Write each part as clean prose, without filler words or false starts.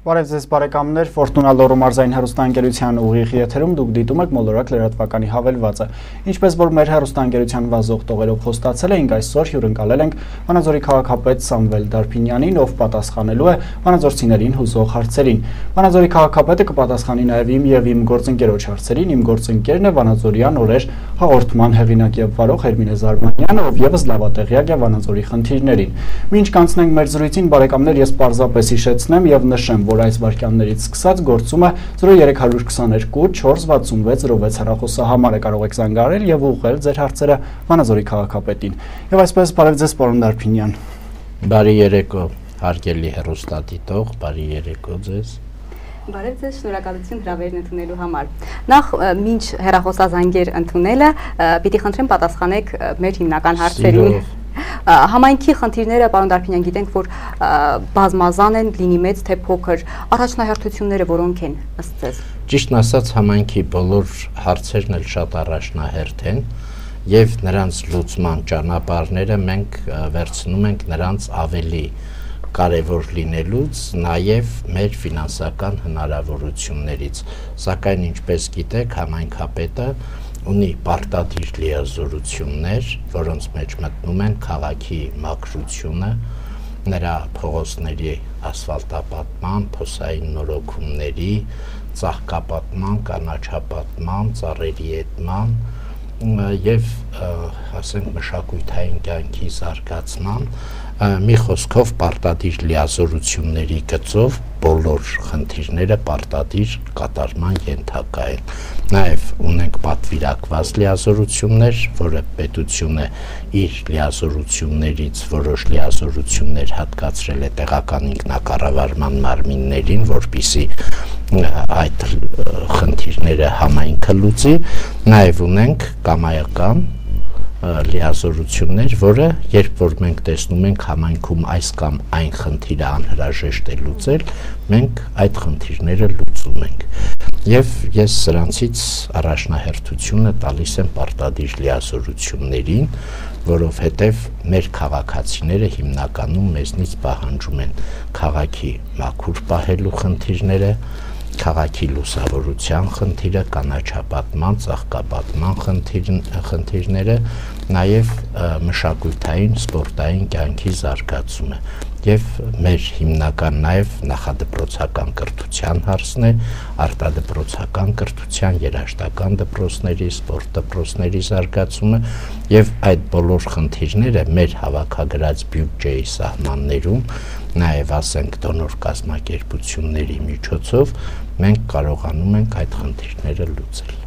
Բարև ձեզ բարեկամներ, Ֆորտունա լոռու մարզային հեռուստաընկերության ուղիղ եթերում դուք դիտում եք մոլորակ լրատվականի հավելվածը։ Ինչպես որ մեր հեռուստաընկերության վազող տողերով խոստացել էինք, այսօր հյուրընկալել ենք Վանաձորի քաղաքապետ Սամվել Դարփինյանին, ով պատասխանելու է վանաձորցիներին հուզող հարցերին։ Վանաձորի քաղաքապետը կպատասխանի նաև իմ եւ իմ գործընկերոջ հարցերին։ Իմ գործընկերն է Վանաձորյան օրեր հաղորդման հեղինակ եւ վարող Հերմինե Զարմանյանը, ով եւս լավատեղյակ է Վանաձորի խնդիրներին։ Մինչ կանցնենք մեր զրույցին, բարեկամներ, ես պարզապես հիշեցնեմ եւ նշեմ, որ այս վայրկյաններից սկսած գործում է 0322 466 հեռախոսահամարը, կարող եք զանգահարել եւ ուղղել ձեր հարցերը Վանաձորի քաղաքապետին։ Եվ այսպես բարև ձեզ, պարոն Դարփինյան։ Բարի երեկո, հարգելի հեռուստադիտող, բարի երեկո ձեզ։ Բարև ձեզ, շնորհակալություն հրավերն ընդունելու համար։ Նախ մինչ հեռախոսազանգեր ընդունելը, պիտի խնդրեմ պատասխանեք մեր հիմնական հարցերին։ Համայնքի խնդիրները, պարոն Դարփինյան, գիտենք, որ բազմազան են, լինի մեծ թե փոքր, առաջնահերթությունները որոնք են ըստ ձեզ։ Ճիշտն ասած, համայնքի բոլոր հարցերն էլ շատ առաջնահերթ են եւ նրանց լուծման ճանապարհները մենք վերցնում ենք նրանց ավելի կարևոր լինելուց, նաև մեր ֆինանսական հնարավորություններից, սակայն ինչպես գիտեք, համայնքապետը ունի պարտադիր լիազորություններ, որոնց մեջ մտնում են քաղաքի մաքրությունը, նրա փողոցների ասֆալտապատման, փոսային նորոգումների, ծաղկապատման, կանաչապատման, ծառերի ետման եւ ասենք մշակութային կյանքի զարգացման, մի խոսքով պարտադիր լիազորությունների գծով բոլոր խնդիրները պարտադիր կատարման ենթակա են։ Նաև ունենք պատվիրակված լիազորություններ, որը պետությունը իր լիազորություններից որոշ լիազորություններ հատկացրել է տեղական ինքնակառավարման մարմիններին, որպեսզի այդ խնդիրները համայնքը լուծի։ Նաև ունենք կամայական լիազորություններ, որը երբ որ մենք տեսնում ենք համայնքում այս կամ այն խնդիրը անհրաժեշտ է լուծել, մենք այդ խնդիրները լուծում ենք։ Եվ ես սրանցից առաջնահերթությունը տալիս եմ պարտադիր լիազորություններին, որովհետև մեր քաղաքացիները հիմնականում մեզնից պահանջում են քաղաքի մաքուր պահելու խնդիրները, քաղաքի լուսավորության խնդիրը, կանաչապատման, ծաղկապատման խնդիրները, նաև մշակութային, սպորտային կյանքի զարգացումը եւ մեր հիմնական նաև նախադպրոցական կրթության հարցն է, արտադպրոցական կրթության, երաժշտական դպրոցների, սպորտ դպրոցների զարգացումը եւ այդ բոլոր խնդիրները մեր հավաքագրած բյուջեի սահմաններում, նաև ասենք դոնոր կազմակերպությունների միջոցով մենք կարողանում ենք այդ խնդիրները լուծել։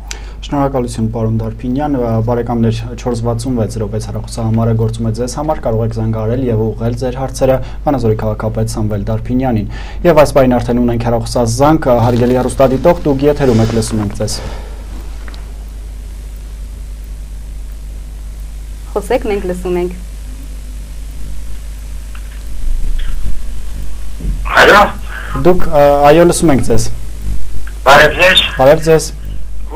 Շնորհակալություն, պարոն Դարփինյան, բարեկամներ, 466 հեռախոսահամարը գործում է ձեզ համար, կարող եք զանգահարել եւ ուղղել ձեր հարցերը Վանաձորի քաղաքապետ Սամվել Դարփինյանին։ Եվ այս պահին արդեն ունենք հեռախոսազանգ, հարգելի հեռուստադիտող, դուք եթերում եք, լսում ենք ձեզ։ Խոսեք, մենք լսում ենք։ Ալո։ Դուք այո, լսում ենք ձեզ։ Բարև ձեզ։ Բարև ձեզ։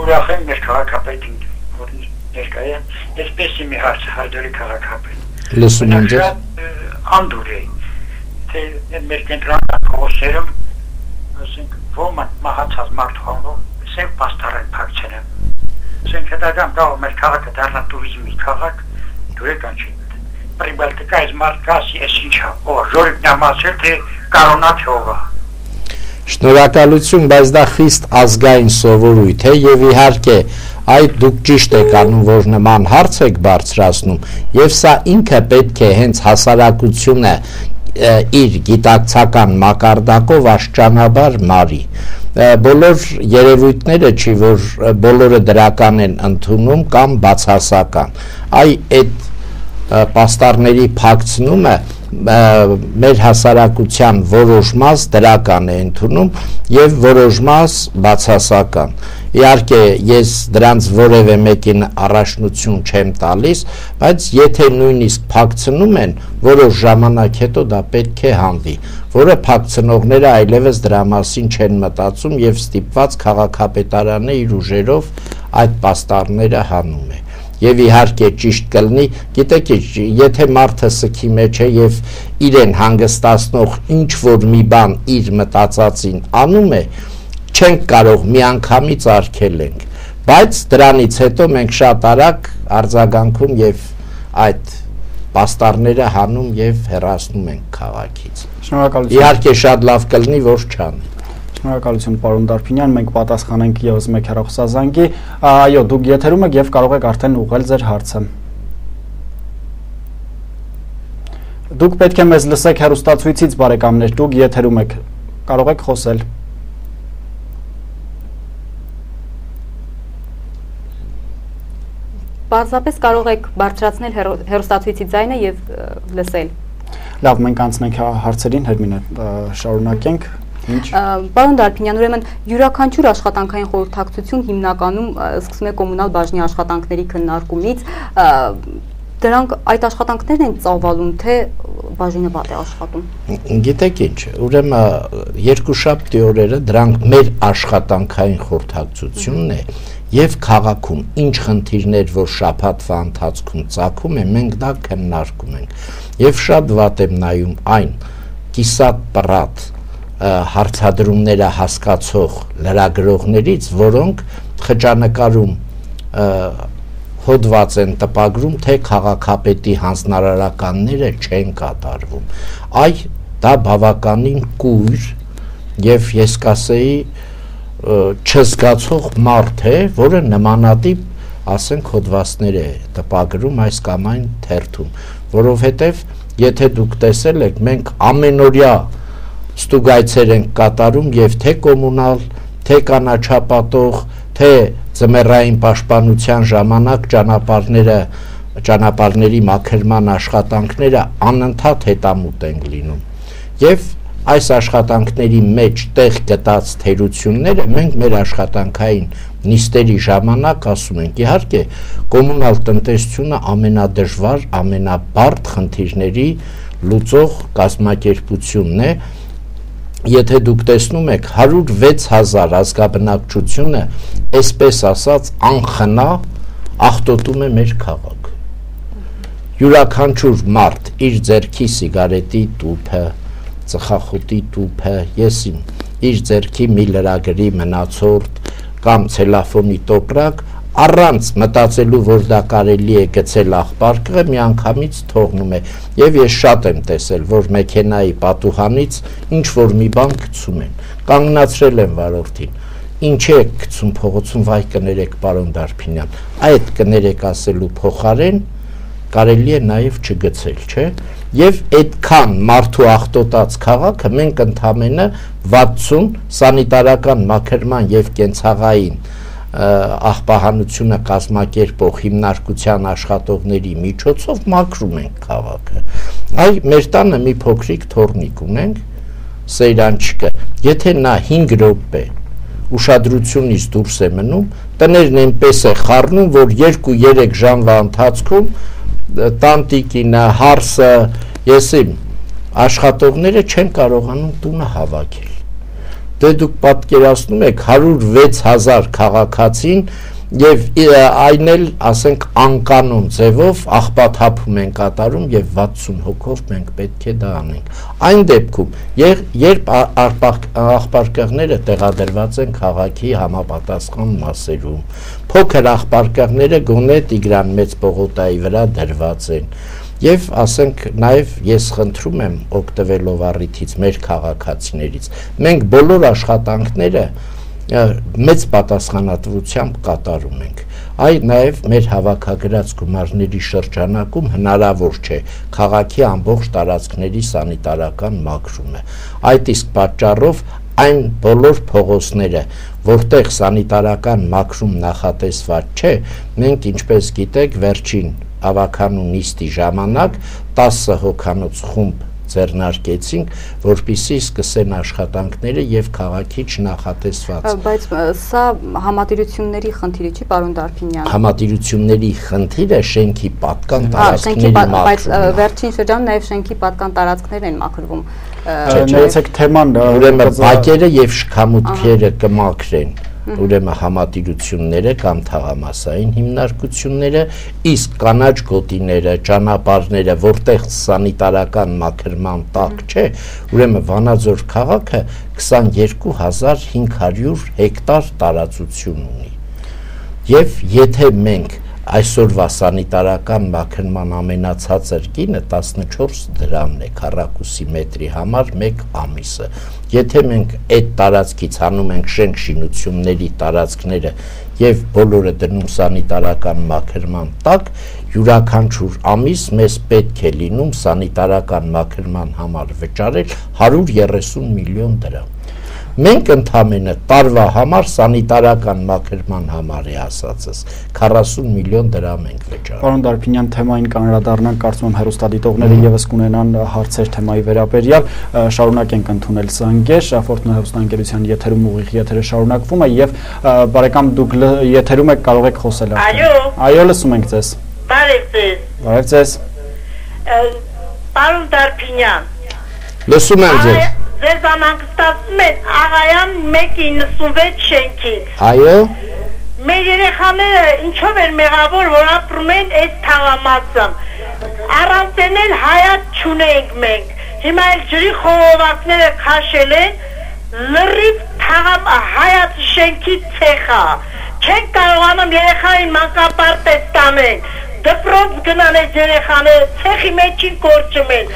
Ուրախ եմ մեր քաղաքապետին, որ ներկա է, այսպես մի հարց Հայդերի քաղաքապետ։ Լսում եմ ձեզ։ Անդուր է, թե մեր կենտրոնական փողոցերում, ասենք, ոմանք մահացած մարդու սև պաստառեն փակցել են։ Ասենք, հետագամ գավ մեր քաղաքը դառնա տուրիզմի քաղաք, դուրեկան չի։ Պրիբալտիկա այս մարդկասի ես ինչա, ժորիքն ամացել, թե կարոնատ հողը։ Շնորհակալություն, բայց դա խիստ ազգային սովորույթ է եւ իհարկե այդ դուք ճիշտ եք անում, որ նման հարց եք բարձրացնում եւ սա ինքը պետք է հենց հասարակությունը իր գիտակցական մակարդակով աշճանաբար մարի։ Բոլոր երևույթները չի, որ բոլորը դրական են ընդունում կամ բացասական։ Այդ պաստառների փակցնումը մեր հասարակության որոշ մաս դրական է ընդունում եւ որոշ մաս բացասական։ Իհարկե ես դրանց որևէ մեկին առաջնություն չեմ տալիս, բայց եթե նույնիսկ փակցնում են, որոշ ժամանակ հետո դա պետք է հանվի, որը փակցնողները այլևս դրա մասին չեն մտածում եւ ստիպված քաղաքապետարանը իր ուժերով այդ պաստառները հանում է։ եւ իհարկե ճիշտ կլինի, գիտեք, եթե մարդը սքի մեջ է եւ իրեն հանգստացնող ինչ որ մի բան իր մտածածին անում է, չենք կարող միանգամից արգելենք, բայց դրանից հետո մենք շատ արագ արձագանքում եւ այդ պաստառները հանում եւ հեռացնում ենք քաղաքից։ Շնորհակալություն։ Իհարկե շատ լավ կլինի, որ չանի։ Շնորհակալություն պարոն Դարփինյան, մենք պատասխանենք ևս մեկ հեռախոսազանգի։ Այո, դուք եթերում եք եւ կարող եք արդեն ուղղել ձեր հարցը։ Դուք պետք է մեզ լսեք հեռուստացույցից, բարեկամներ, դուք եթերում եք, կարող եք խոսել։ Պարզապես կարող եք բարձրացնել հեռուստացույցի ձայնը եւ լսել։ Լավ, մենք անցնենք հարցերին, Հերմինե, շարունակենք։ Ինչ։ Պարոն Դարփինյան, ուրեմն յուրաքանչյուր աշխատանքային խորհրդակցություն հիմնականում սկսում է կոմունալ բաժնի աշխատանքների քննարկումից, դրանք այդ աշխատանքներն են ծավալում, թե բաժինը վատ է աշխատում։ Գիտեք ինչ, ուրեմն երկուշաբթի օրերը դրանք մեր աշխատանքային խորհրդակցությունն է եւ քաղաքում ինչ խնդիրներ որ շաբաթվա ընթացքում ծագում է, մենք դա քննարկում ենք եւ շատ վատ եմ նայում այն կիսատ պրատ հարցադրումները հասկացող լրագրողներից, որոնք խճանկարում հոդված են տպագրում, թե քաղաքապետի հանձնարարականները չեն կատարվում։ Այ դա բավականին կույր եւ ես կասեի չզգացող մարդ է, որը նմանատիպ, ասենք, հոդվածներ է տպագրում այս կամ այն թերթում, որովհետեւ եթե դուք տեսել եք, մենք ամենօրյա ստուգայցեր ենք կատարում եւ թե կոմունալ, թե կանաչապատող, թե ձմեռային պաշտպանության ժամանակ ճանապարհների մաքրման աշխատանքները անընդհատ հետամուտ են լինում եւ այս աշխատանքների մեջ տեղ գտած թերությունները մենք մեր աշխատանքային նիստերի ժամանակ ասում ենք, իհարկե կոմունալ տնտեսությունը ամենադժվար, ամենաբարդ խնդիրների լուծող կազմակերպությունն է։ Եթե դուք տեսնում եք 106,000 ազգաբնակչությունը, այսպես ասած, անխնա աղտոտում է մեր քաղաքը։ Յուրաքանչյուր մարդ իր ձեռքի սիգարետի տուփը, ծխախոտի տուփը, իր ձեռքի մի լրագրի մնացորդ կամ ցելոֆոնի տոպրակ առանց մտածելու, որ դա կարելի է գցել աղբարկը, միանգամից թողնում է։ Եվ ես շատ եմ տեսել, որ մեքենայի պատուհանից ինչ որ մի բան գցում են։ Կանգնացրել են վարորդին։ Ինչ է գցում փողոցում, վայ կներեք պարոն Դարփինյան։ Այդ կներեք ասելու փոխարեն կարելի է նաև չգցել, չէ՞։ Եվ այդքան մարդու աղտոտած քաղաքը մենք ընդամենը 60 սանիտարական մաքրման եւ կենցաղային աղբահանությունը կազմակերպող հիմնարկության աշխատողների միջոցով մաքրում ենք քաղաքը։ Այ մեր տանը մի փոքրիկ թորնիկ ունենք, Սեյրանչիկը, եթե նա 5 րոպե ուշադրությունից դուրս է մնում, տներն այնպես է խառնում, որ 2-3 ժամվա ընթացքում տանտիկինը, հարսը, աշխատողները չեն կարողանում տունը հավաքել։ Դե դուք պատկերացնում եք 106,000 քաղաքացին եւ այն էլ, ասենք, անկանոն ձևով աղբաթափում են կատարում եւ 60 հոգով մենք պետք է դա անենք։ Այն դեպքում, երբ աղբարկեղները տեղադրված են քաղաքի համապատասխան մասերում, փոքր աղբարկեղները գոնե Տիգրան Մեծ պողոտայի վրա դրված են։ Եվ ասենք նաև ես խնդրում եմ օգտվելով առիթից մեր քաղաքացիներից, մենք բոլոր աշխատանքները մեծ պատասխանատվությամբ կատարում ենք։ Այ նաև մեր հավաքագրած գումարների շրջանակում հնարավոր չէ քաղաքի ամբողջ տարածքների սանիտարական մաքրումը։ Այդ իսկ պատճառով այն բոլոր փողոցները, որտեղ սանիտարական մաքրում նախատեսված չէ, մենք ինչպես գիտեք վերջին ավականու նիստի ժամանակ 10 հոգանոց խումբ ձեռնարկեցինք, որպեսզի սկսեն աշխատանքները եւ քաղաքի չնախատեսված։ Բայց սա համատիրությունների խնդիրը չի, պարոն Դարփինյան։ Համատիրությունների խնդիրը շենքի պատկան տարածքների մաքրումն է։ Բայց վերջին շրջանում նաեւ շենքի պատկան տարածքներն են մաքրվում։ Չեցեք թեման, ուրեմն բակերը եւ շքամուտքերը կմաքրեն ուրեմն համատիրությունները կամ թաղամասային հիմնարկությունները, իսկ կանաչ գոտիները, ճանապարհները, որտեղ սանիտարական մաքրման տակ չէ, ուրեմն Վանաձոր քաղաքը 22500 հեկտար տարածություն ունի։ Եվ եթե մենք այսօրվա սանիտարական մաքրման ամենացածր գինը 14 դրամն է քառակուսի մետրի համար 1 ամիսը։ Եթե մենք այդ տարածքից հանում ենք շենք շինությունների տարածքները եւ բոլորը դնում սանիտարական մաքրման տակ, յուրաքանչյուր ամիս մեզ պետք է լինում սանիտարական մաքրման համար վճարել 130 միլիոն դրամ։ Մենք ընդամենը տարվա համար սանիտարական մաքրման համար է ասածս 40 միլիոն դրամ ենք վճարում։ Պարոն Դարփինյան, թեմային կանրադառնանք, կարծում եմ հեռուստադիտողները եւս կունենան հարցեր թեմայի վերաբերյալ, շարունակենք ընդունել զանգեր, Ֆորտունա հեռուստաընկերության եթերում ուղիղ եթերը շարունակվում է եւ բարեկամ դուք եթերում եք, կարող եք խոսել արդեն։ Այո, լսում ենք ձեզ։ Բարև ձեզ։ Պարոն Դարփինյան, լսում եմ ձեզ։ Ձեզ անհանգստացնում են Աղայան 196 շենքից։ Այո։ Մեր երեխաները ինչով են մեղավոր, որ ապրում են այս թաղամասում։ Առանց էլ հայատ չունենք մենք։ Հիմա էլ ջրի խողովակները քաշել են, լրիվ հայատ շենքի ցեխա։ Չենք կարողանում երեխային մանկապարտեզ տանեն։ Դպրոց գնան այս երեխաները ցեխի մեջին կորչում են։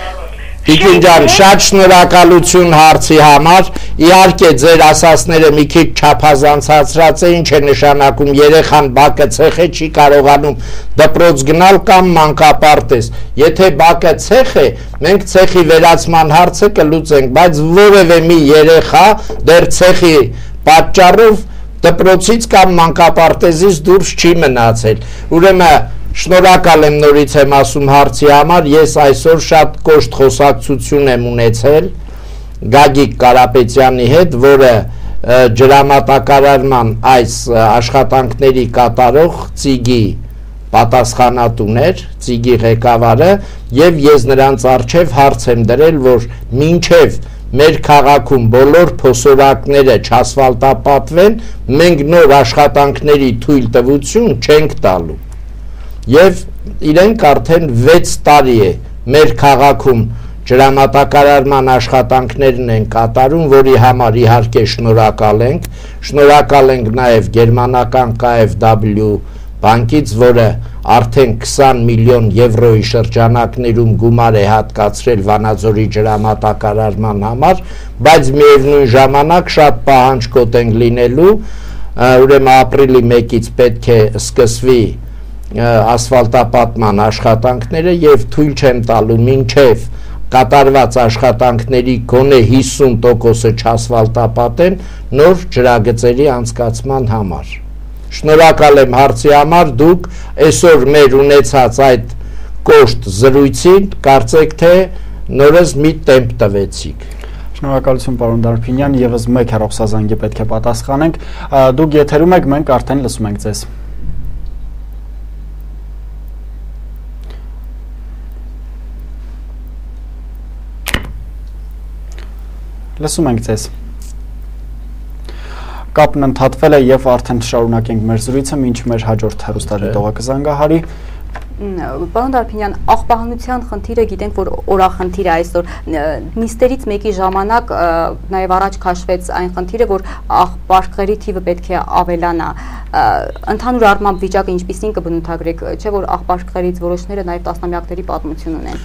Տիկին ջան, շատ շնորհակալություն հարցի համար, իհարկե ձեր ասածները մի քիչ չափազանցացրած է, ինչ է նշանակում երեխան բակը ցեխ է, չի կարողանում դպրոց գնալ կամ մանկապարտեզ։ Եթե բակը ցեխ է, մենք ցեխի վերացման հարցը կլուծենք, բայց որևէ մի երեխա դեռ ցեխի պատճառով դպրոցից կամ մանկապարտեզից դուրս չի մնացել։ Ուրեմն շնորհակալ եմ նորից եմ ասում հարցի համար, ես այսօր շատ կոշտ խոսակցություն եմ ունեցել Գագիկ Կարապետյանի հետ, որը ջրամատակարարման այս աշխատանքների կատարող ՑԻԳ-ի պատասխանատուն էր, ՑԻԳ-ի ղեկավարը, եւ ես նրանց առջև հարց եմ դրել, որ մինչեւ մեր քաղաքում բոլոր փոսորակները չասֆալտապատվեն, մենք նոր աշխատանքների թույլտվություն չենք տալու։ Եվ իրենք արդեն 6 տարի է մեր քաղաքում ջրամատակարարման աշխատանքներն են կատարում, որի համար իհարկե շնորհակալ ենք նաև գերմանական KfW բանկից, որը արդեն 20 միլիոն եվրոյի շրջանակներում գումար է հատկացրել Վանաձորի ջրամատակարարման համար, բայց միևնույն ժամանակ շատ պահանջկոտ ենք լինելու, ուրեմն ապրիլի 1-ից պետք է սկսվի ասֆալտապատման աշխատանքները եւ թույլ չեմ տալու մինչեւ կատարված աշխատանքների գոնե 50%-ը չասֆալտապատեն նոր ջրագծերի անցկացման համար։ Շնորհակալ եմ հարցի համար, դուք այսօր մեր ունեցած այդ կոշտ զրույցին կարծեք թե նորից մի տեմպ տվեցիք։ Շնորհակալություն պարոն Դարփինյան, եւս մեկ հեռախոսազանգի պետք է պատասխանենք։ Դուք եթերում եք, մենք արդեն լսում ենք ձեզ։ Լսում ենք ձեզ։ Կապն ընդհատվել է եւ արդեն շարունակենք մեր զրույցը, մինչ մեր հաջորդ հեռուստադիտողը կզանգահարի։ Պարոն Դարփինյան, աղբահանության խնդիրը գիտենք, որ օրախնդիր է այսօր։ Նիստերից մեկի ժամանակ նաև առաջ քաշվեց այն խնդիրը, որ աղբարկղերի թիվը պետք է ավելանա։ Ընդհանուր առմամբ վիճակը ինչպիսին կբնութագրեք, չէ՞ որ աղբարկղերից որոշները նաև տասնամյակների պատմություն ունեն։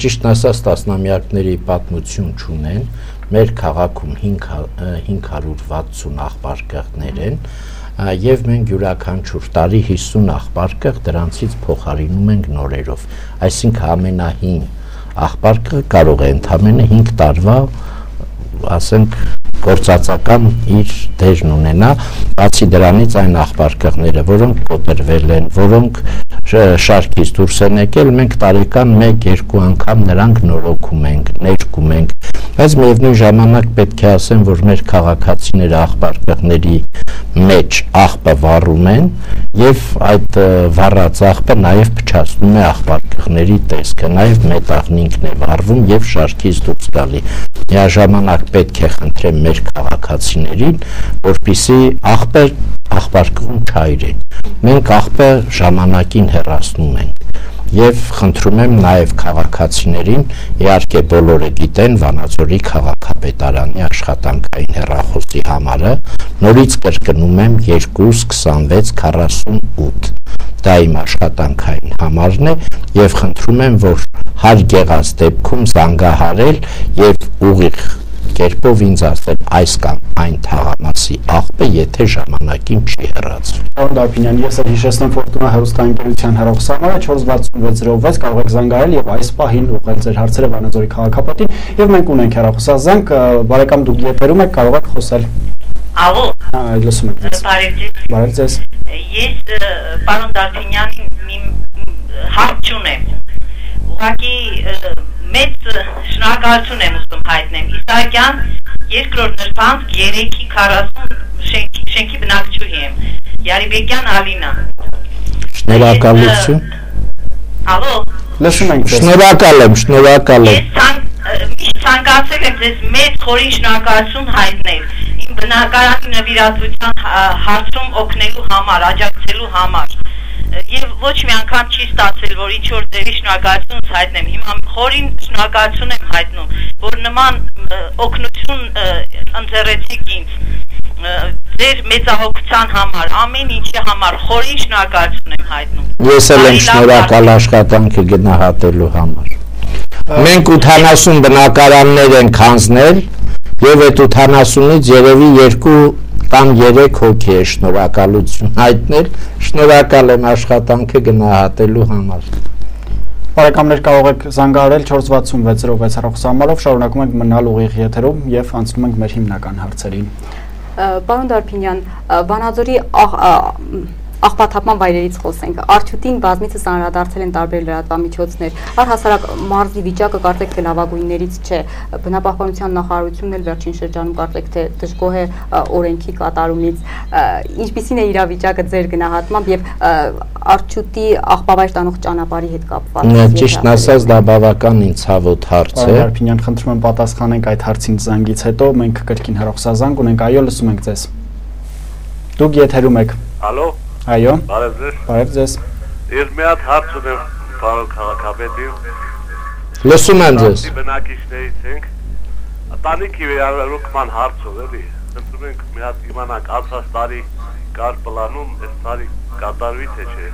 Ճիշտն ասած, տասնամյակների պատմություն չունեն։ Մեր քաղաքում 560 աղբարկղներ են, եւ մենք յուրաքանչյուր տարի 50 աղբարկղ դրանցից փոխարինում ենք նորերով, այսինքն ամենահին աղբարկղը կարող է ընդամենը 5 տարվա, ասենք, գործածական իր դերն ունենա, բացի դրանից այն աղբարկղները, որոնք կոտրվել են, որոնք շարքից դուրս են եկել, մենք տարեկան 1-2 անգամ նրանք նորոգում ենք, ներկում քննարկում ենք, բայց միևնույն ժամանակ պետք է ասեմ, որ մեր քաղաքացիները աղբարկղների մեջ աղբը վառում են եւ այդ վառած աղբը նաեւ փչացնում է աղբարկղների տեսքը, նաեւ մետաղնինքն է վառվում եւ շարքից դուրս գալի։ Միաժամանակ պետք է խնդրեմ մեր քաղաքացիներին, որպեսզի աղբը աղբարկղում չայրեն։ Մենք աղբը ժամանակին հեռացնում ենք եւ խնդրում եմ նաեւ քաղաքացիներին, իհարկե բոլորը գիտեն Վանաձորի քաղաքապետարանի աշխատանքային հեռախոսի համարը, նորից կրկնում եմ 22648, դա իմ աշխատանքային համարն է եւ խնդրում եմ, որ հարկ եղած դեպքում զանգահարել եւ ուղիղ կերպով ինձ ասել այս կամ այն թաղամասի աղբը, եթե ժամանակին չի հեռացվում։ Պարոն Դարբինյան, ես հիշեցնեմ Ֆորտունա հեռուստաընկերության հեռախոսահամարը 46606 կարող եք զանգահարել եւ այս պահին ուղղել ձեր հարցերը Վանաձորի քաղաքապետին եւ մենք ունենք հեռախոսազանգ, բարեկամ դուք եթերում եք, կարող եք խոսել։ Ալո։ Լսում եմ ձեզ։ Բարև ձեզ։ Ես պարոն Դարբինյանին հարց չունեմ։ Ուղղակի մեծ շնորհակալություն եմ ուզում հայտնեմ Իսահակյան երկրորդ նրբանց 3:40 շենքի բնակչուհի եմ Յարիբեկյան Ալինա։ Շնորհակալություն։ Ալո։ Լսում ենք ձեզ։ Շնորհակալ եմ։ Ես միշտ ցանկացել եմ ձեզ մեծ խորին շնորհակալություն հայտնել իմ բնակարանի նվիրատվության հարցում օգնելու համար, աջակցելու համար։ Եվ ոչ մի անգամ չի ստացել, որ ինչ-որ ձերի շնորհակալություն հայտնեմ։ Հիմա խորին շնորհակալություն եմ հայտնում, որ նման օգնություն ընձեռեցիք ինձ ձեր մեծահոգության համար, ամեն ինչի համար խորին շնորհակալություն եմ հայտնում։ Ես էլ եմ շնորհակալ աշխատանքը գնահատելու համար։ Մենք 80 բնակարաններ ենք հանձնել եւ այդ 80-ից երևի 2 կամ 3 հոգի է շնորհակալություն հայտնել, շնորհակալ եմ աշխատանքը գնահատելու համար։ Բարեկամներ, կարող եք զանգահարել 46606 հեռախոսահամարով, շարունակում ենք մնալ ուղիղ եթերում եւ անցնում ենք մեր հիմնական հարցերին։ Պարոն Դարբինյան, Վանաձորի աղբաթափման վայրերից խոսենք։ Արդյունքին բազմիցս անդրադարձել են տարբեր լրատվամիջոցներ։ Առհասարակ մարզի վիճակը կարծեք թե լավագույններից չէ։ Բնապահպանության նախարարությունն էլ վերջին շրջանում կարծեք թե դժգոհ է օրենքի կատարումից։ Ինչպիսին է իրավիճակը ձեր գնահատմամբ եւ Արդյունքի աղբավայր տանող ճանապարհի հետ կապված։ Ճիշտն ասած, դա բավական ինձ ցավոտ հարց է։ Դարբինյան, խնդրում եմ պատասխանենք այդ հարցին զանգից հետո, մենք կրկին հեռախոսազանգ ունենք, այո, լսում ենք ձեզ։ Դուք եթերում եք։ Ալո։ Այո։ Բարև ձեզ։ Բարև ձեզ։ Ես մի հատ հարց ունեմ պարոն քաղաքապետին։ Լսում եմ ձեզ։ Բնակիչներից ենք։ Տանիքի վերականգնման հարցով էլի։ Խնդրում ենք մի հատ իմանանք անցած տարի կար պլանում, այս տարի կատարվի թե չէ։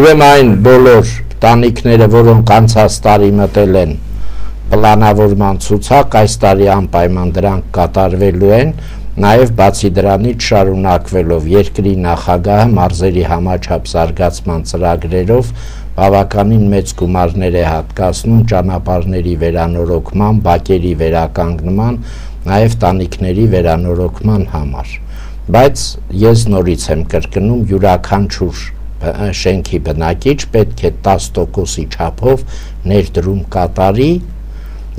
Ուրեմն այն բոլոր տանիքները, որոնք անցած տարի մտել են պլանավորման ցուցակ, այս տարի անպայման դրանք կատարվելու են, նաև բացի դրանից շարունակվելով երկրի նախագահը մարզերի համաչափ զարգացման ծրագրերով բավականին մեծ գումարներ է հատկացնում ճանապարհների վերանորոգման, բակերի վերականգնման, նաև տանիքների վերանորոգման համար։ Բայց ես նորից եմ կրկնում, յուրաքանչյուր շենքի բնակիչ պետք է 10%-ի չափով ներդրում կատարի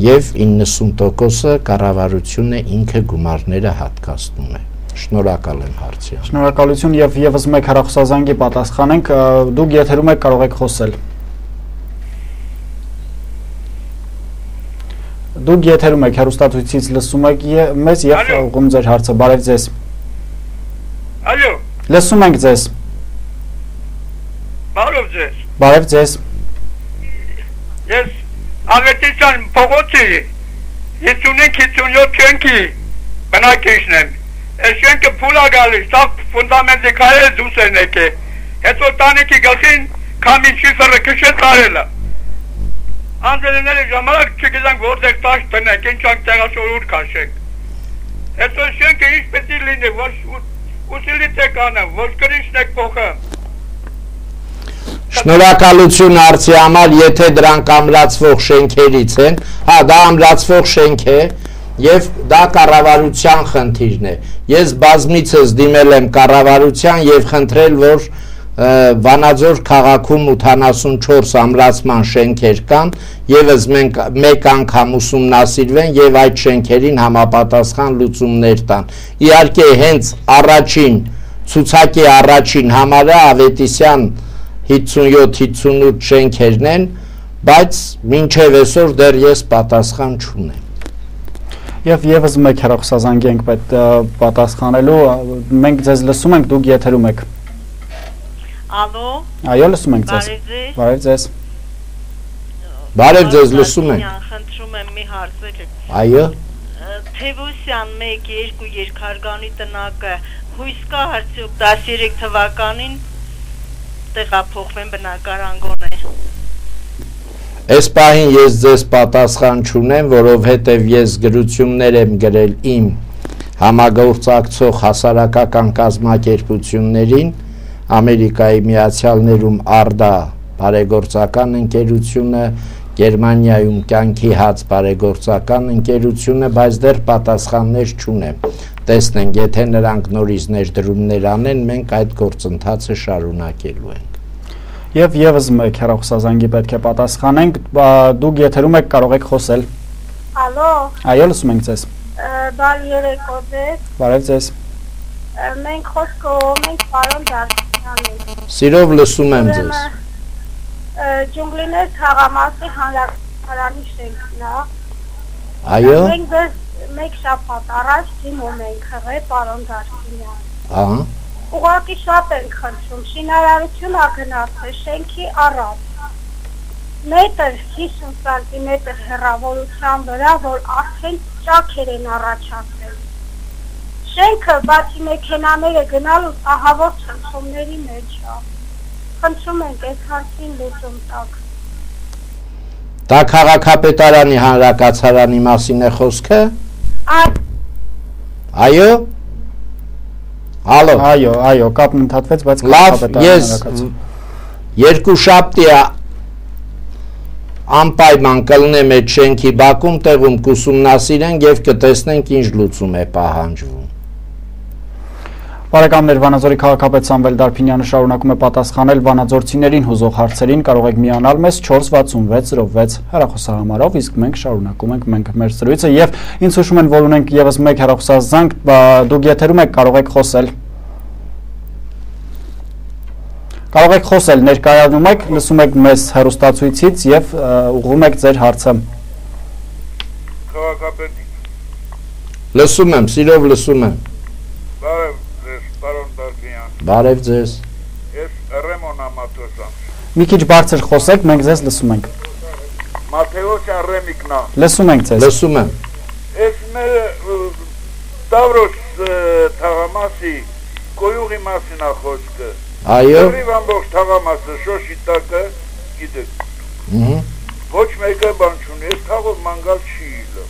եւ 90%-ը կառավարությունը ինքը գումարները հատկացնում է։ Շնորհակալ եմ հարցի։ Շնորհակալություն եւ եւս մեկ հեռախոսազանգի պատասխանենք, դուք եթերում եք, կարող եք խոսել։ Դուք եթերում եք, հեռուստացույցից լսում եք մեզ եւ ուղղում ձեր հարցը։ Բարև ձեզ։ Ալո։ Լսում ենք ձեզ։ Բարև ձեզ։ Բարև ձեզ։ Ես Ալեքսան փողոցի 55-57 շենքի բնակիչն եմ։ Այս շենքը փուլ է գալիս, սա ֆունդամենտը քայլը դուրս են եկել։ Հետո տանիքի գլխին քամին շիֆերը քշեց արելը։ Անձերների ժամանակ չգիտենք որտեղ տաշ տնենք, ինչ անք տեղաշորուր քաշենք։ Հետո շենքը ինչ պետք է լինի, ոչ ուսիլից է կանեմ, ոչ կրիշն եք փոխը։ Շնորհակալություն հարցի համար, եթե դրանք ամրացվող շենքերից են, հա, դա ամրացվող շենք է եւ դա կառավարության խնդիրն է։ Ես բազմիցս դիմել եմ կառավարության եւ խնդրել, որ Վանաձոր քաղաքում 84 ամրացման շենքեր կան, եւս մենք մեկ անգամ ուսումնասիրվեն եւ այդ շենքերին համապատասխան լուծումներ տան։ Իհարկե հենց առաջին ցուցակի առաջին համարը Ավետիսյան 57-58 շենքերն են, բայց մինչև այսօր դեռ ես պատասխան չունեմ։ Եվ եւս մեկ հեռախոսազանգի ենք պետք պատասխանելու, մենք ձեզ լսում ենք, դուք եթերում եք։ Ալո։ Այո, լսում ենք ձեզ։ Բարև ձեզ։ Բարև ձեզ, լսում ենք։ Խնդրում եմ մի հարցեր։ Այո։ Թևոսյան 1-2 երկհարգանի տնակը հույս կա արդյոք 13 թվականին տեղափոխվեն բնակարան գոնե։ Այս պահին ես ձեզ պատասխան չունեմ, որովհետև ես գրություններ եմ գրել իմ համագործակցող հասարակական կազմակերպություններին, Ամերիկայի Միացյալ Նահանգներում Արդա բարեգործական ընկերությունը, Գերմանիայում Կյանքի հաց բարեգործական ընկերությունը, բայց դեռ պատասխաններ չունեմ։ Տեսնենք, եթե նրանք նորից ներդրումներ անեն, մենք այդ գործընթացը շարունակելու ենք։ Եվ եւս մեկ հեռախոսազանգի պետք է պատասխանենք, դուք եթերում եք, կարող եք խոսել։ Ալո։ Այո, լսում ենք ձեզ։ Բարի երեկո ձեզ։ Բարև ձեզ։ Մենք խոսքով ենք պարոն Դարբյանին։ Սիրով լսում եմ ձեզ։ Ջունգլիներ թաղամասի հանրապետարանի շենքն է։ Այո։ Մենք ձեզ մեկ շաբաթ առաջ դիմում ենք եղել պարոն Դարբյան։ Ահա։ Ուղղակի շատ ենք խնդրում, շինարարություն ագնացել շենքի առաջ։ Մետր 50 սանտիմետր հեռավորության վրա, որ արդեն ճաքեր են առաջացել։ Շենքը բացի մեքենաները գնալու ահավոր ցնցումների մեջ է։ Խնդրում ենք այս հարցին լուծում տաք։ Դա քաղաքապետարանի հանրակացարանի մասին է խոսքը։ Այո։ Ալո։ Այո, կապն ընդհատվեց, բայց լավ, ես երկուշաբթի անպայման կլնեմ այդ շենքի բակում, տեղում կուսումնասիրենք եւ կտեսնենք ինչ լուծում է պահանջվում։ Բարեկամներ, Վանաձորի քաղաքապետ Սամվել Դարբինյանը շարունակում է պատասխանել վանաձորցիներին հուզող հարցերին, կարող եք միանալ մեզ 46606 հեռախոսահամարով, իսկ մենք շարունակում ենք մեր զրույցը եւ ինձ հուշում են, որ ունենք եւս մեկ հեռախոսազանգ, դուք եթերում եք, կարող եք խոսել։ Կարող եք խոսել, ներկայանում եք, լսում եք մեզ հեռուստացույցից եւ ուղղում եք ձեր հարցը։ Քաղաքապետ։ Լսում եմ, սիրով լսում եմ։ Բարև ձեզ, պարոն Դարբյան։ Բարև ձեզ։ Ես Ռեմոն Ամատոսյան։ Մի քիչ բարձր խոսեք, մենք ձեզ լսում ենք։ Մաթեոսյան Ռեմիկն է։ Լսում ենք ձեզ։ Լսում եմ։ Ես մեր Տավրոս թաղամասի կոյուղի մասին է խոսքը։ Այո։ Դրիվ ամբողջ թաղամասը շոշի տակը գիտեք։ Ոչ մեկը բան չունի, ես թաղով մանգալ չի իլը։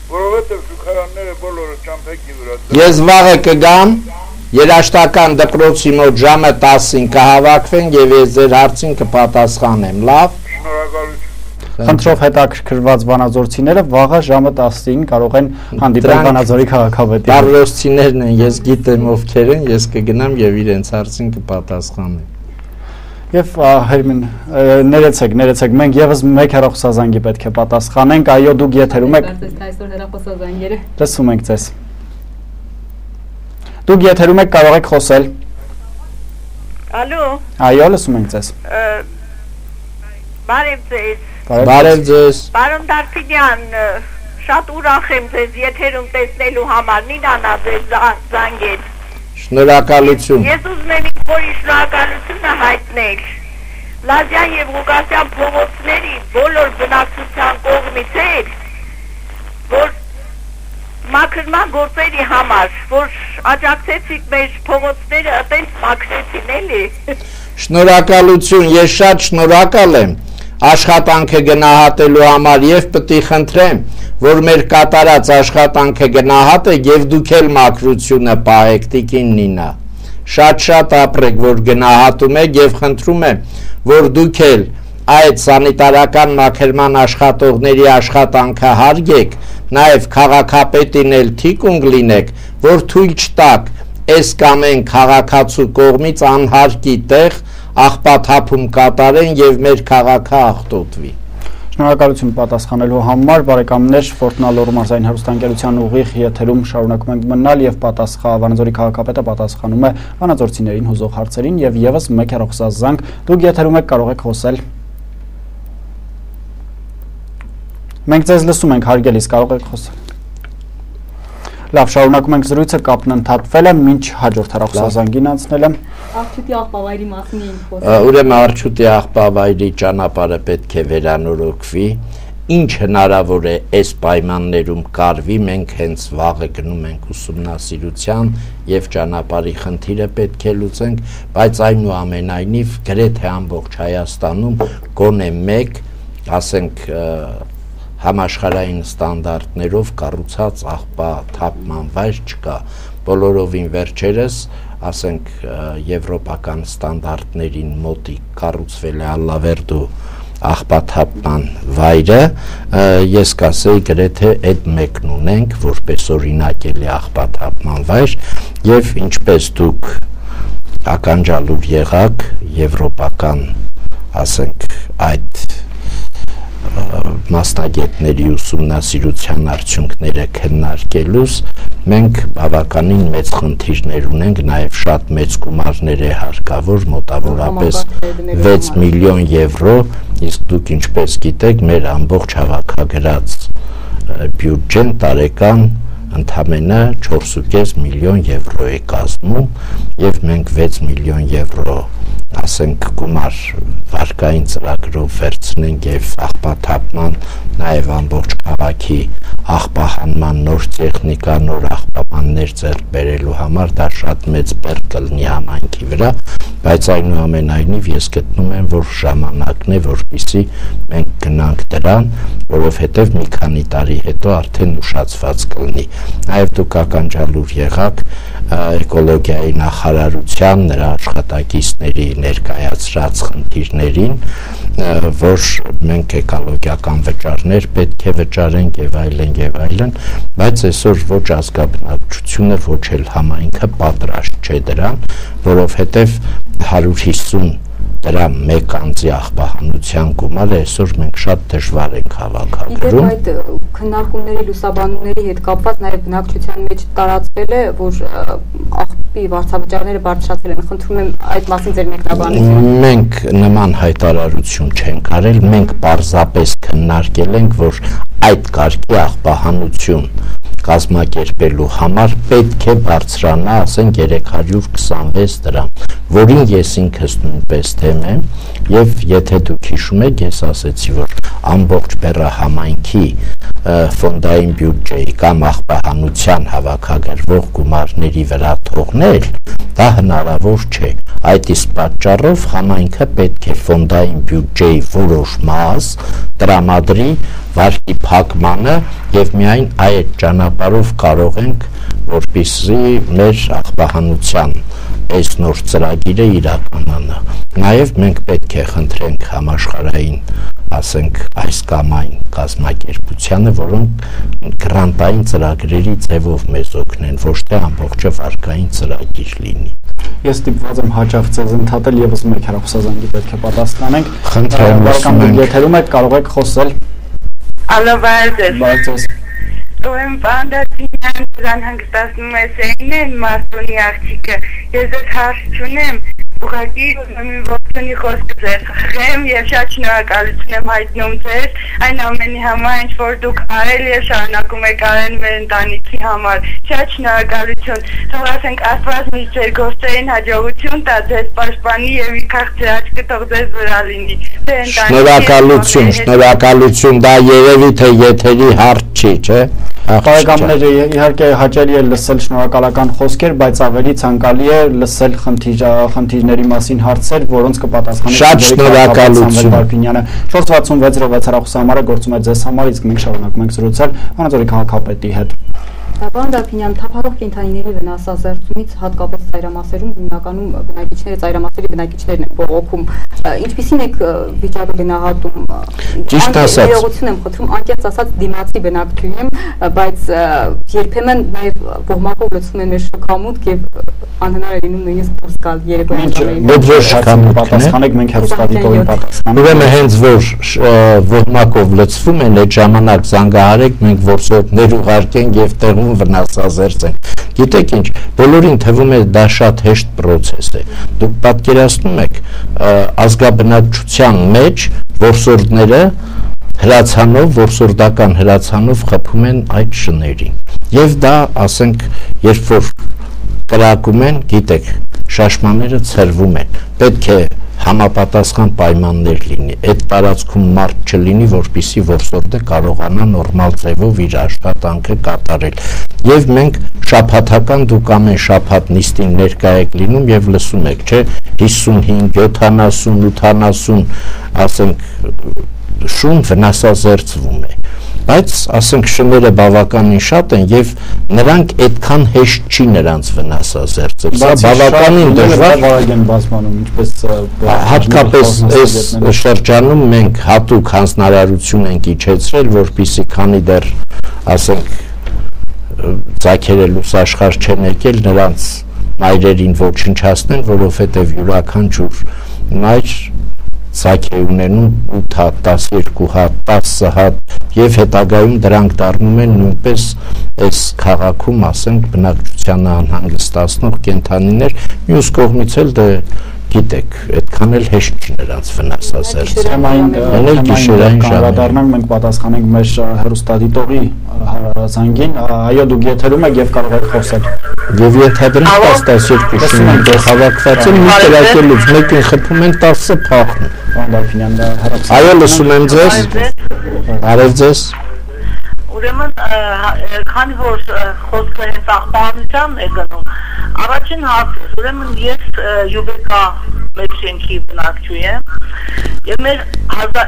Որովհետև զուգարանները բոլորը ճամփեքի վրա։ Ես վաղը կգամ, երաշտական դպրոցի մոտ ժամը 10-ին կհավաքվենք եւ ես ձեր հարցին կպատասխանեմ, լավ։ Շնորհակալություն։ Խնդրով հետաքրքրված վանաձորցիները վաղը ժամը 10-ին կարող են հանդիպել Վանաձորի քաղաքապետին։ Տարլոսցիներն են, ես գիտեմ ովքեր են, ես կգնամ եւ իրենց հարցին կպատասխանեմ։ Եվ Հերմին, ներեցեք, մենք եւս մեկ հեռախոսազանգի պետք է պատասխանենք, այո, դուք եթերում եք։ Այսօր հեռախոսազանգերը։ Լսում ենք ձեզ։ Դուք եթերում եք, կարող եք խոսել։ Ալո։ Այո, լսում ենք ձեզ։ Բարև ձեզ։ Բարև ձեզ։ Պարոն Դարբյան, շատ ուրախ եմ ձեզ եթերում տեսնելու համար, Նինանա ձեզ զանգել։ Շնորհակալություն։ Ես ուզում եմ իմ շնորհակալությունը հայտնել Լազյան եւ Ղուկասյան փողոցների բոլոր բնակչության կողմից էր, որ մաքրման գործերի համար, որ աջակցեցիք մեր փողոցները այդպես մաքրեցին էլի։ Շնորհակալություն, ես շատ շնորհակալ եմ աշխատանքը գնահատելու համար եւ պետք է խնդրեմ, որ մեր կատարած աշխատանքը գնահատեք եւ դուք էլ մաքրությունը պահեք, տիկին Նինա։ Շատ ապրեք, որ գնահատում եք եւ խնդրում եմ, որ դուք էլ այդ սանիտարական մաքրման աշխատողների աշխատանքը հարգեք, նաեւ քաղաքապետին էլ թիկունք լինեք, որ թույլ չտաք այս կամ այն քաղաքացու կողմից անհարկի տեղ աղբաթափում կատարեն եւ մեր քաղաքը աղտոտվի։ Շնորհակալություն պատասխանելու համար, բարեկամներ, Ֆորտունա Լոռու մարզային հեռուստաընկերության ուղիղ եթերում շարունակում ենք մնալ եւ Վանաձորի քաղաքապետը պատասխանում է վանաձորցիներին հուզող հարցերին եւ եւս մեկ հեռախոսազանգ դուք եթերում եք, կարող եք խոսել։ Մենք ձեզ լսում ենք, հարգելիս, կարող եք խոսել։ Լավ, շարունակում ենք զրույցը, կապն ընդհատվել է, մինչ հաջորդ հեռախոսազանգին անցնել եմ։ Արչուտի աղբավայրի մասին էինք խոսում։ Ուրեմն Արչուտի աղբավայրի ճանապարհը պետք է վերանորոգվի, ինչ հնարավոր է այս պայմաններում կարվի, մենք հենց վաղը գնում ենք ուսումնասիրության եւ ճանապարհի խնդիրը պետք է լուծենք, բայց այնուամենայնիվ գրեթե ամբողջ Հայաստանում գոնե մեկ, ասենք համաշխարհային ստանդարտներով կառուցած աղբաթափման վայր չկա, բոլորովին վերջերս, ասենք եվրոպական ստանդարտներին մոտիկ կառուցվել է Ալլավերդու աղբաթափման վայրը, ես կասեի գրեթե այդ մեկն ունենք, որպես օրինակելի աղբաթափման վայր, եւ ինչպես դուք ականջալուր եղաք եվրոպական, ասենք այդ մասնագետների ուսումնասիրության արդյունքները քննարկելուց մենք բավականին մեծ խնդիրներ ունենք, նաև շատ մեծ գումարներ է հարկավոր, մոտավորապես 6 միլիոն եվրո, իսկ դուք ինչպես գիտեք, մեր ամբողջ հավաքագրած բյուջեն տարեկան ընդամենը 4.5 միլիոն եվրո է կազմում եւ մենք 6 միլիոն եվրո ասենք գումար վարկային ծրագրով վերցնենք եւ աղբաթափման նաեւ ամբողջ քաղաքի աղբահանման նոր տեխնիկա, նոր աղբամաններ ձեռք բերելու համար դա շատ մեծ բեռ կլինի համայնքի վրա, բայց այնուամենայնիվ ես գտնում եմ, որ ժամանակն է, որպեսզի մենք գնանք դրան, որովհետեւ մի քանի տարի հետո արդեն ուշացված կլինի։ Նաեւ դուք ականջալուր եղաք էկոլոգիայի նախարարության նրա աշխատակիցների ներկայացրած խնդիրներին, որ մենք էկոլոգիական վճարներ պետք է վճարենք եւ այլն, բայց այսօր ոչ ազգաբնակչությունը, ոչ էլ համայնքը պատրաստ չէ դրան, որովհետեւ 150 դրա մեկ անձի աղբահանության գումարը այսօր մենք շատ դժվար ենք հավաքագրում։ Այդ քննարկումների լուսաբանումների հետ կապված նաև բնակչության մեջ տարածվել է, որ աղբի վարձավճարները բարձրացել են։ Խնդրում եմ այդ մասին ձեր մեկնաբանությունը։ Մենք նման հայտարարություն չենք արել, մենք պարզապես քննարկել ենք, որ այդ կարգի աղբահանություն կազմակերպելու համար պետք է բարձրանա, ասենք 326 դրամ, որին ես ինքս նույնպես դեմ եմ, եւ եթե դուք հիշում եք, ես ասեցի, որ ամբողջ բեռը համայնքի ֆոնդային բյուջեի կամ աղբահանության հավաքագրվող գումարների վրա թողնել, դա հնարավոր չէ։ Այդ իսկ պատճառով համայնքը պետք է ֆոնդային բյուջեի որոշ մաս տրամադրի վարկի փակմանը եւ միայն այդ ճանապարհով կարող ենք որպեսզի մեր աղբահանության այս նոր ծրագիրը իրականանա։ Նաև մենք պետք է խնդրենք համաշխարհային, ասենք, այս կամ այն կազմակերպությանը, որոնք գրանտային ծրագրերի ձևով մեզ օգնեն, ոչ թե ամբողջը վարկային ծրագիր լինի։ Ես ստիպված եմ հաճախ ձեզ ընդհատել եւս մեկ հեռախոսազանգի պետք է պատասխանենք։ Խնդրեմ, բարեկամ, եթերում եք, կարող եք խոսել։ Ալո, Բարև։ Ուրեմն բանդացինյան դրան հանգստացնում է սեյնեն մարդունի աղջիկը, ես ես հարց չունեմ, ուղղակի ուրեմն ողջունի խոսքը ձեզ խղեմ եւ շատ շնորհակալություն եմ հայտնում ձեզ այն ամենի համար, ինչ որ դուք արել եւ շարունակում եք արել մեր ընտանիքի համար, շատ շնորհակալություն, թող ասենք Աստված միշտ ձեր գործերին հաջողություն տա, ձեզ պաշտպանի եւ ի քաղցր աչքը թող ձեզ վրա լինի։ Շնորհակալություն, դա երևի թե եթերի հարց չի, չէ՞։ Բարեկամներ, իհարկե հաճելի է լսել շնորհակալական խոսքեր, բայց ավելի ցանկալի է լսել խնդիրների մասին հարցեր, որոնց կպատասխանի Շատ շնորհակալություն։ 466 հեռախոսահամարը գործում է ձեզ համար, իսկ մենք շարունակում ենք զրուցել Վանաձորի քաղաքապետի հետ։ Պարոն Դարփինյան, թափառող կենդանիների վնասազերծումից հատկապես ծայրամասերում հիմնականում բնակիչները, ծայրամասերի բնակիչներն են բողոքում։ Ինչպիսին եք վիճակը գնահատում։ Ճիշտ ասած, ներողություն եմ խնդրում, անկեղծ ասած դիմացի բնակչություն եմ, բայց երբեմն նաև ոհմակով լցվում են մեր շքամուտք եւ անհնար է լինում նույնիսկ դուրս գալ երեկոյան։ Ոչ շքամուտք պատասխանեք, մենք հեռուստադիտողին պատասխանենք։ Ուրեմն հենց որ ոհմակով լցվում են, այդ ժամանակ զանգահարեք, մենք որսորդներ ուղարկենք եւ տեղում վնասազերծենք։ Գիտեք ինչ, բոլորին թվում է դա շատ հեշտ process է։ Դուք պատկերացնում եք ազգաբնակչության մեջ որսորդները հրացանով, որսորդական հրացանով խփում են այդ շներին։ Եվ դա, ասենք, երբ որ կրակում են, գիտեք, շաշմանները ցրվում են։ Պետք է համապատասխան պայմաններ լինի, այդ տարածքում մարդ չլինի, որպեսզի որսորդը կարողանա նորմալ ձևով իր աշխատանքը կատարել։ Եվ մենք շաբաթական դուք ամեն շաբաթ նիստին ներկա եք լինում եւ լսում եք, չէ, 55, 70, 80, ասենք, շուն վնասազերծվում է։ Բայց ասենք շները բավականին շատ են եւ նրանք այդքան հեշտ չի նրանց վնասազերծել։ Սա բավականին դժվար են բազմանում, ինչպես հատկապես այս շրջանում մենք հատուկ հանձնարարություն ենք իջեցրել, որպեսզի քանի դեռ ասենք ցակերելուս աշխարհ չեն եկել, նրանց մայրերին ոչնչացնեն, որովհետեւ յուրաքանչյուր մայր ցակ է ունենում 8 հատ, 12 հատ, 10 հատ եւ հետագայում դրանք դառնում են նույնպես այս քաղաքում, ասենք, բնակչությանը անհանգստացնող կենդանիներ, մյուս կողմից էլ դե գիտեք, այդքան էլ հեշտ չի նրանց վնասազերծել։ Գիշերային ժամանակ մենք պատասխանենք մեր հեռուստադիտողի զանգին, այո, դուք եթերում եք եւ կարող եք խոսել։ Եվ ենթադրենք 12 շնորհք հավաքված են մի կրակելուց, մեկին խփում են 10-ը փախնում։ Պարոն Դարփինյան, դա հեռացա։ Այո, լսում եմ ձեզ։ Արև ձեզ։ Ուրեմն, քանի որ խոսքը հենց աղբահանության է գնում, առաջին հարցը, ուրեմն ես յուբեկա մեր շենքի բնակչու եմ, եւ մեր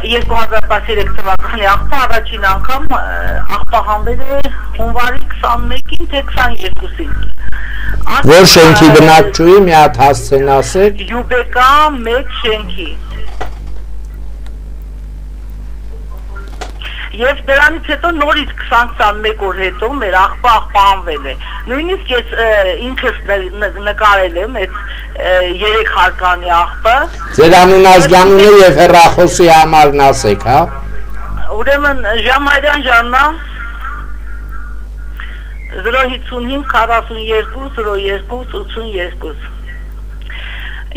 2013 թվականի աղբը առաջին անգամ աղբահանվել է հունվարի 21-ին թե 22-ին։ Որ շենքի բնակչուի մի հատ հասցեն ասեք։ Յուբեկա մեր շենքի։ Եվ դրանից հետո նորից 20-21 օր հետո մեր աղբը աղբահանվել է։ Նույնիսկ ես ինքս նկարել եմ այդ 3 հարկանի աղբը։ Ձեր անուն-ազգանունը եւ հեռախոսի համարն ասեք, հա։ Ուրեմն Ժամայրյան Ժաննա 055 42 02 82։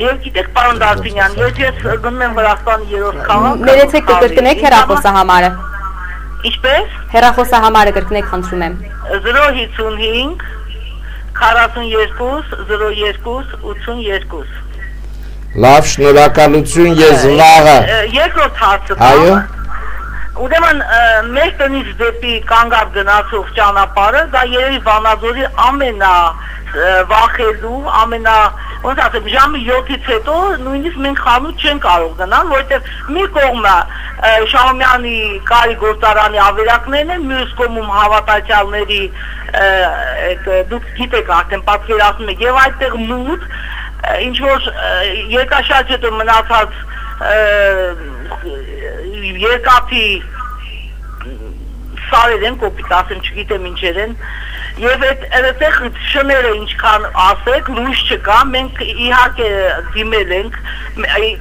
Եվ գիտեք, պարոն Դարփինյան, ես գնում եմ Վրաստանի 3-րդ քաղաք։ Ներեցեք կրկնեք հեռախոսահամարը։ Ինչպես։ Հեռախոսահամարը կրկնեք, խնդրում եմ։ 055 42 02 82։ Լավ, շնորհակալություն, ես վաղը։ Երկրորդ հարցը։ Այո։ Ուրեմն մեր տնից դեպի Կանգառ գնացող ճանապարհը դա երևի Վանաձորի վախելու, ոնց ասեմ, ժամը 7-ից հետո նույնիսկ մենք խանութ չեն կարող գնալ, որովհետև մի կողմը Շահումյանի կարի գործարանի ավերակներն են, մյուս կողմում հավատացյալների, դուք գիտեք արդեն պատկերացնում եք, եւ այդտեղ մութ, ինչ որ երկաշարժ հետո մնացած երկաթի սարեր են, կոպիտ ասեմ, չգիտեմ ինչեր են, եւ այդտեղ շները ինչքան ասեք, լույս չկա, մենք իհարկե դիմել ենք,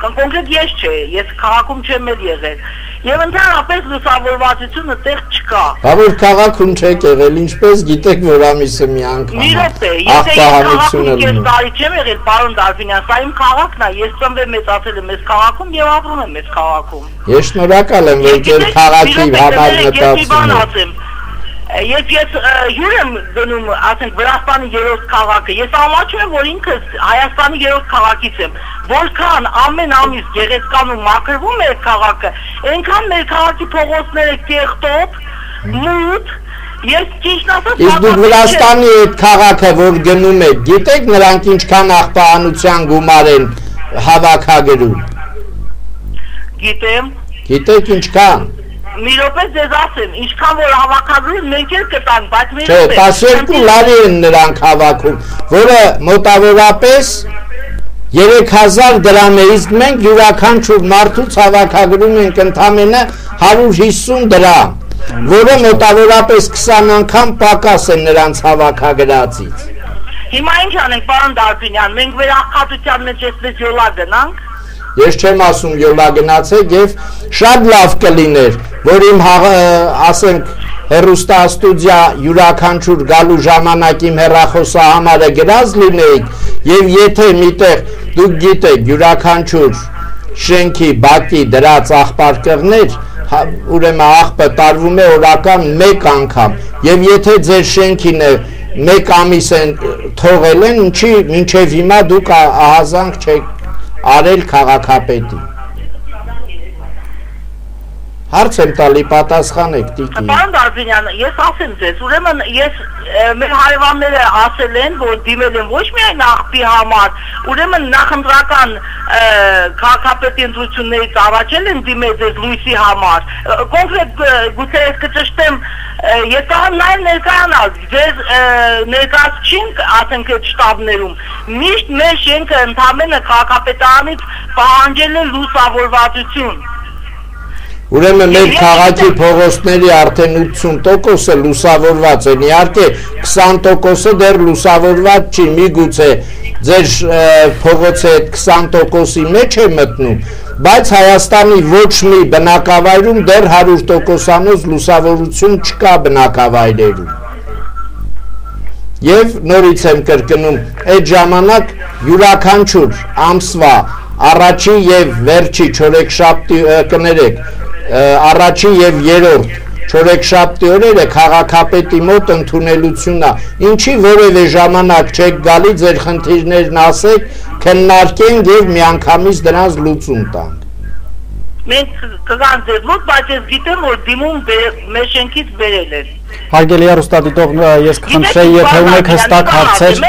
կոնկրետ ես չէ, ես քաղաքում չեմ եղել, եւ ընդհանրապես լուսավորվածությունը տեղ չկա։ Բա որ քաղաքում չեք եղել, ինչպես գիտեք, որ ամիսը մի անգամ։ Մի րոպե, եթե քաղաքում ես տարի չեմ եղել, պարոն Դարփինյան, սա իմ քաղաքն է, ես ծնվել մեծացել եմ այս քաղաքում եւ ապրում եմ այս քաղաքում։ Ես շնորհակալ եմ, որ ձեր քաղաքի համար մտածում եք։ Ես հյուր եմ գնում, ասենք, Վրաստանի 3-րդ քաղաքը, ես ամաչում եմ, որ ինքս Հայաստանի 3-րդ քաղաքից եմ, որքան ամեն ամիս գեղեցկանում մաքրվում է այդ քաղաքը, այնքան մեր քաղաքի փողոցները կեղտոտ, մութ, ես ճիշտ ասած։ Իսկ դուք Վրաստանի այդ քաղաքը, որ գնում եք, գիտեք նրանք ինչքան աղբահանության գումար են հավաքագրում։ Գիտեմ։ Գիտեք ինչքան։ մի րոպե ձեզ ասեմ, ինչքան որ հավաքագրում մենք էլ կտանք, բայց մի րոպե։ Չէ, 12 լարի են նրանք հավաքում, որը մոտավորապես 3000 դրամ է, իսկ մենք յուրաքանչյուր մարդուց հավաքագրում ենք ընդամենը 150 դրամ, որը մոտավորապես 20 անգամ պակաս է նրանց հավաքագրածից։ Հիմա ինչ անենք, պարոն Դարբինյան, մենք վերահսկողության մեջ այսպես յոլա գնանք։ Ես չեմ ասում յոլա գնացեք եւ շատ լավ կլիներ, որ իմ ասենք հեռուստաստուդիա յուրաքանչյուր գալու ժամանակ իմ հեռախոսահամարը գրած լինեիք եւ եթե միտեղ դուք գիտեք յուրաքանչյուր շենքի բակի դրած աղբարկղներ, ուրեմն աղբը տարվում է օրական 1 անգամ եւ եթե ձեր շենքին է 1 ամիս են թողել են, ինչի մինչեւ հիմա դուք ահազանգ չեք արել քաղաքապետի։ Հարց եմ տալի, պատասխանեք տիկին։ Պարոն Դարբինյան, ես ասեմ ձեզ, ուրեմն ես մեր հարևանները ասել են, որ դիմել են ոչ միայն աղբի համար, ուրեմն նախընտրական քաղաքապետի ընտրություններից առաջել են դիմել ձեզ լույսի համար։ Կոնկրետ գուցե ես կճշտեմ, ես կարող նաև ներկայանալ, ձեզ ներկայացին, ասենք այդ շտաբներում, միշտ մեր շենքը ընդամենը քաղաքապետարանից պահանջել է լուսավորվածություն։ Ուրեմն մեր քաղաքի փողոցների արդեն 80%-ը լուսավորված են, իհարկե 20%-ը դեռ լուսավորված չի, միգուցե ձեր փողոցը այդ 20%-ի մեջ է մտնում, բայց Հայաստանի ոչ մի բնակավայրում դեռ 100%-անոց լուսավորություն չկա բնակավայրերում։ Եվ նորից եմ կրկնում, այդ ժամանակ յուրաքանչյուր ամսվա առաջի եւ վերջի չորեքշաբթի կներեք առաջին եւ երրորդ չորեքշաբթի օրերը քաղաքապետի մոտ ընդունելությունն է, ինչի որևէ ժամանակ չեք գալի ձեր խնդիրներն ասեք, քննարկենք եւ միանգամից դրանց լուծում տանք։ Մենք կգանք ձեզ մոտ, բայց ես գիտեմ, որ դիմում մեր շենքից բերել են։ Հարգելի հեռուստադիտող, ես կխնդրեի, եթե ունեք հստակ հարցեր։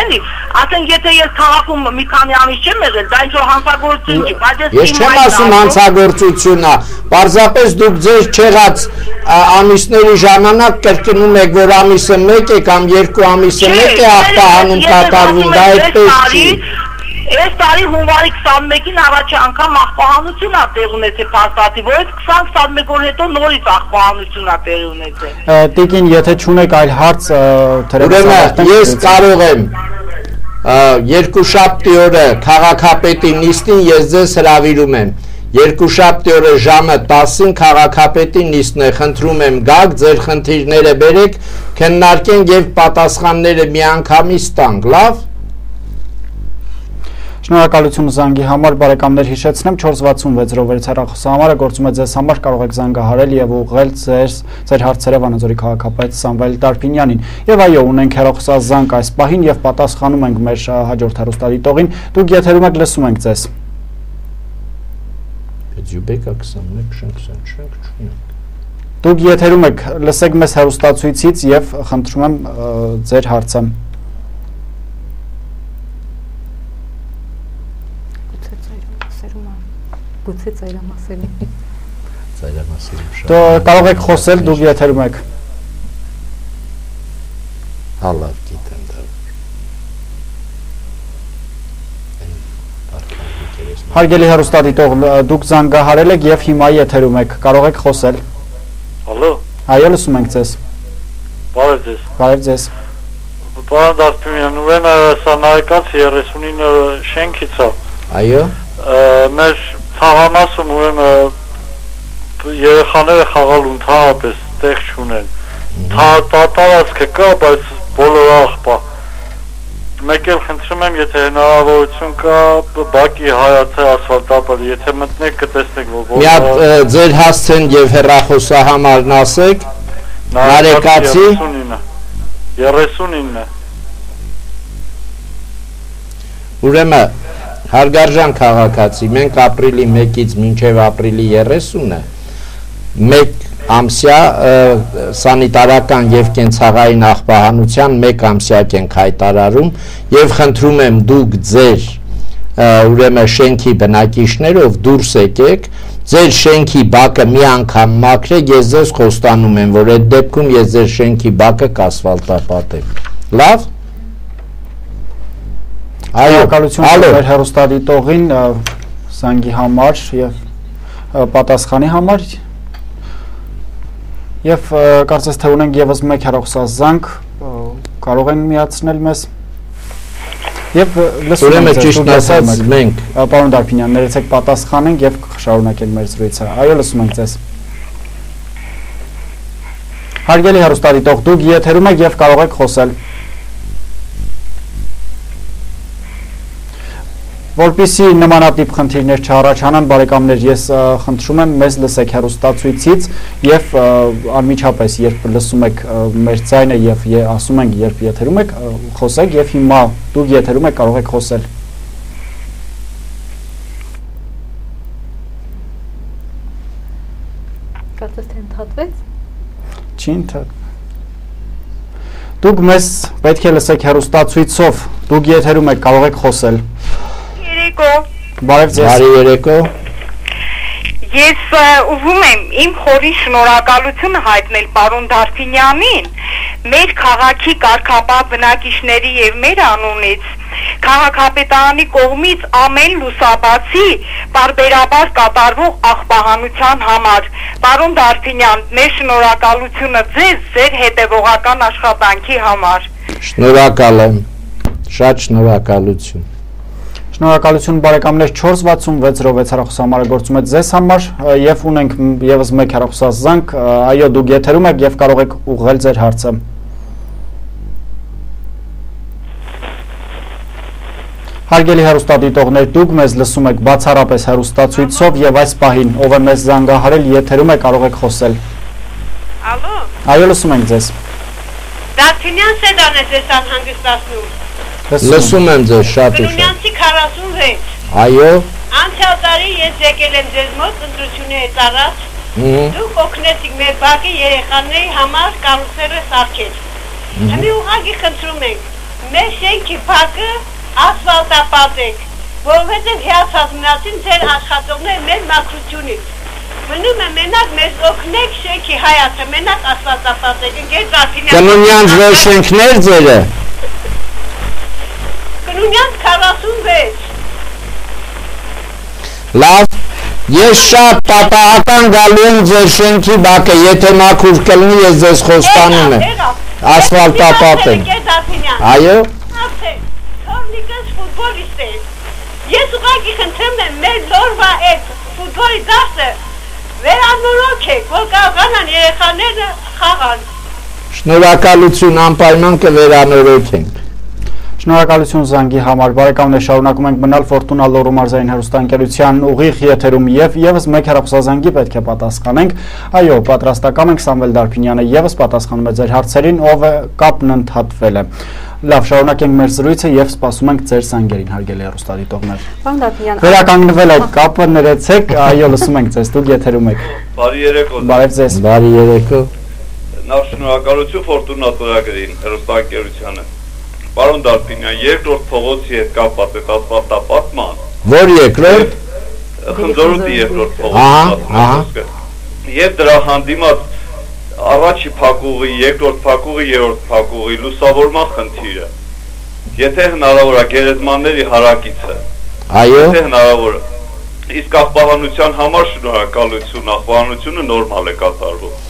Ասենք եթե ես քաղաքում մի քանի ամիս չեմ եղել, դա ինչ-որ հանցագործություն չի, բայց ես չեմ ասում հանցագործություն է, պարզապես դուք ձեր չեղած ամիսների ժամանակ կրկնում եք, որ ամիսը 1 է կամ 2 ամիսը 1 է աղբահանում կատարվում, դա այդպես չի։ Այս տարի հունվարի 21-ին առաջի անգամ աղբահանություն է տեղի ունեցել փաստացի, որ այդ 20-21 օր հետո նորից աղբահանություն է տեղի ունեցել։ Տիկին, եթե չունեք այլ հարց, ուրեմն ես կարող եմ երկուշաբթի օրը քաղաքապետի նիստին ես ձեզ հրավիրում եմ։ Երկուշաբթի օրը ժամը 10-ին քաղաքապետի նիստն է, խնդրում եմ գաք, ձեր խնդիրները բերեք, քննարկենք եւ պատասխանները միանգամից տանք, լավ։ Շնորհակալություն զանգի համար, բարեկամներ, հիշեցնեմ 466 հեռախոսահամարը գործում է ձեզ համար, կարող եք զանգահարել եւ ուղղել ձեր հարցերը Վանաձորի քաղաքապետ Սամվել Տարփինյանին։ Եվ այո, ունենք հեռախոսազանգ այս պահին եւ պատասխանում ենք մեր հաջորդ հեռուստադիտողին։ Դուք եթերում եք, լսում ենք ձեզ։ Դուք եթերում եք, լսեք մեզ հեռուստացույցից եւ խնդրում եմ ձեր հարցը։ Գուցե ծայրամասերի։ Դու կարող եք խոսել, դուք եթերում եք։ Հալավ գիտեմ դա։ Հարգելի հեռուստադիտող, դուք զանգահարել եք եւ հիմա եթերում եք, կարող եք խոսել։ Ալո։ Այո, լսում ենք ձեզ։ Բարև ձեզ։ Բարև ձեզ։ Պարոն Դարբինյան, ուրեմն սա նայեկաց 39 շենքից է։ Այո։ Մեր թաղամասում ուրեմն երեխաները խաղալ ընդհանրապես տեղ չունեն։ Տարածքը կա, բայց բոլոր աղբա։ Մեկ էլ խնդրում եմ, եթե հնարավորություն կա, բակի հայացը ասֆալտապել, եթե մտնեք կտեսնեք, որ մի հատ ձեր հասցեն եւ հեռախոսահամարն ասեք։ Նարեկացի 39։ Ուրեմն հարգարժան քաղաքացի, մենք ապրիլի 1-ից մինչև ապրիլի 30-ը մեկ ամսյա սանիտարական եւ կենցաղային աղբահանության 1 ամսյակ ենք հայտարարում եւ խնդրում եմ դուք ձեր ուրեմն շենքի բնակիչներով դուրս եկեք ձեր շենքի բակը մի անգամ մաքրեք, ես ձեզ խոստանում եմ, որ այդ դեպքում ես ձեր շենքի բակը կասֆալտապատեմ։ Լավ։ Շնորհակալություն մեր հեռուստադիտողին զանգի համար եւ պատասխանի համար եւ կարծես թե ունենք եւս մեկ հեռախոսազանգ, կարող են միացնել մեզ եւ լսում ենք ճիշտ ասած մենք պարոն Դարփինյան ներեցեք պատասխանենք եւ շարունակենք մեր զրույցը։ Այո, լսում ենք ձեզ։ Հարգելի հեռուստադիտող, դուք եթերում եք եւ կարող եք խոսել։ Որպեսզի նմանատիպ խնդիրներ չառաջանան, բարեկամներ, ես խնդրում եմ մեզ լսեք հեռուստացույցից եւ անմիջապես երբ լսում եք մեր ձայնը եւ ասում ենք երբ եթերում եք, խոսեք եւ հիմա դուք եթերում եք կարող եք խոսել։ Կարծես թե ընդհատվեց։ Չի ընդհատվում։ Դուք մեզ պետք է լսեք հեռուստացույցով, դուք եթերում եք կարող եք խոսել։ Բարև ձեզ։ Բարի երեկո։ Ես ուզում եմ իմ խորի շնորհակալությունը հայտնել պարոն Դարփինյանին, մեր քաղաքի կարգապահ բնակիչների եւ մեր անունից, քաղաքապետարանի կողմից ամեն լուսաբացի բարբերաբար կատարվող աղբահանության համար։ Պարոն Դարփինյան, մեր շնորհակալությունը ձեզ, ձեր հետևողական աշխատանքի համար։ Շնորհակալ եմ։ Շատ շնորհակալություն։ Շնորհակալություն բարեկամներ, 466 հեռախոսահամարը գործում է ձեզ համար եւ ունենք եւս մեկ հեռախոսազանգ, այո դուք եթերում եք եւ կարող եք ուղղել ձեր հարցը։ Հարգելի հեռուստադիտողներ, դուք մեզ լսում եք բացառապես հեռուստացույցով եւ այս պահին ով է մեզ զանգահարել եթերում է կարող եք խոսել։ Ալո։ Այո լսում ենք ձեզ։ Դարփինյան Սեդան է ձեզ անհանգստացնում։ Լսում եմ ձեզ շատ ու շատ։ Կրունյանցի 46։ Այո։ Անցյալ տարի ես եկել եմ ձեզ մոտ ընտրություններից առաջ։ Դուք օգնեցիք մեր բակի երեխաների համար կարուսելը սարքել։ Հիմա ուղղակի խնդրում ենք, մեր շենքի բակը ասֆալտապատեք, որովհետև հիացած մնացին ձեր աշխատողները մեր մաքրությունից։ Մնում է մենակ մեզ օգնեք շենքի հայացը, մենակ ասֆալտապատեք, ընկեր Դարփինյան։ Կնունյանց որ շենքներ ձերը։ Կնունյանց 46։ Լավ, ես շատ պատահական գալու եմ ձեր շենքի բակը, եթե մաքուր կլինի ես ձեզ խոստանում եմ, ասֆալտապատեմ։ Այո։ Թորնիկս ֆուտբոլիստ է։ Ես ուղղակի խնդրում եմ մեր լորվա այդ ֆուտբոլի դասը վերանորոգեք, որ կարողանան երեխաները խաղան։ Շնորհակալություն, անպայման կվերանորոգենք։ Շնորհակալություն զանգի համար, բարեկամներ, շարունակում ենք մնալ Ֆորտունա Լոռու մարզային հեռուստաընկերության ուղիղ եթերում եւ եւս մեկ հեռախոսազանգի պետք է պատասխանենք։ Այո, պատրաստակամ ենք Սամվել Դարփինյանը եւս պատասխանում է ձեր հարցերին, ով կապն ընդհատվել է։ Լավ, շարունակենք մեր զրույցը եւ սպասում ենք ձեր զանգերին, հարգելի հեռուստադիտողներ։ Պարոն Դարփինյան, վերականգնվել եք, կապը ներեցեք, այո, լսում ենք ձեզ, դուք եթերում եք։ Բարի երեկո։ Բարև ձեզ։ Բարի երեկո։ Նախ շնորհակալություն Ֆորտունա ծրագրին, հեռուստաընկերությանը։ Պարոն Դարփինյան, երկրորդ փողոցի հետ կապված է ասֆալտապատման։ Որ երկրորդ։ Խնձորուտի երկրորդ փողոցը։ Եվ դրա հանդիմաց առաջի փակուղի, երկրորդ փակուղի, երրորդ փակուղի լուսավորման խնդիրը։ Եթե հնարավոր է գերեզմանների հարակիցը։ Այո։ Եթե հնարավոր է։ Իսկ աղբահանության համար շնորհակալություն, աղբահանությունը նորմալ է կատարվում։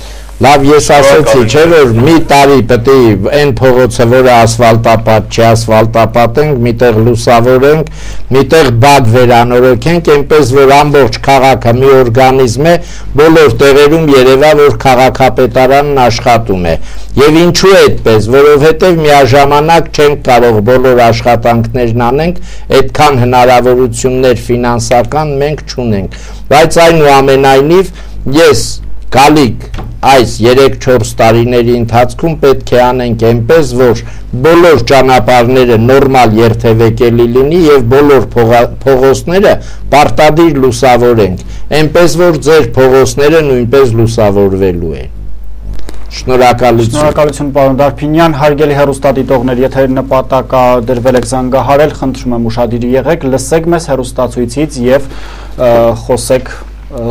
Լավ, ես ասեցի, չէ՞ որ մի տարի պետք է այն փողոցը, որը ասֆալտապատ չի, ասֆալտապատենք, միտեղ լուսավորենք, միտեղ բակ վերանորոգենք, այնպես որ ամբողջ քաղաքը մի օրգանիզմ է, բոլոր տեղերում երևա, որ քաղաքապետարանն աշխատում է։ Եվ ինչու է այդպես, որովհետև միաժամանակ չենք կարող բոլոր աշխատանքներն անենք, այդքան հնարավորություններ ֆինանսական մենք չունենք։ Բայց այնուամենայնիվ ես գալիք այս 3-4 տարիների ընթացքում պետք է անենք այնպես, որ բոլոր ճանապարհները նորմալ երթևեկելի լինի եւ բոլոր փողոցները պարտադիր լուսավորենք, այնպես որ ձեր փողոցները նույնպես լուսավորվելու են։ Շնորհակալություն։ Շնորհակալություն պարոն Դարփինյան, հարգելի հեռուստադիտողներ, եթե նպատակադրվել եք զանգահարել, խնդրում եմ ուշադիր եղեք, լսեք մեզ հեռուստացույցից եւ խոսեք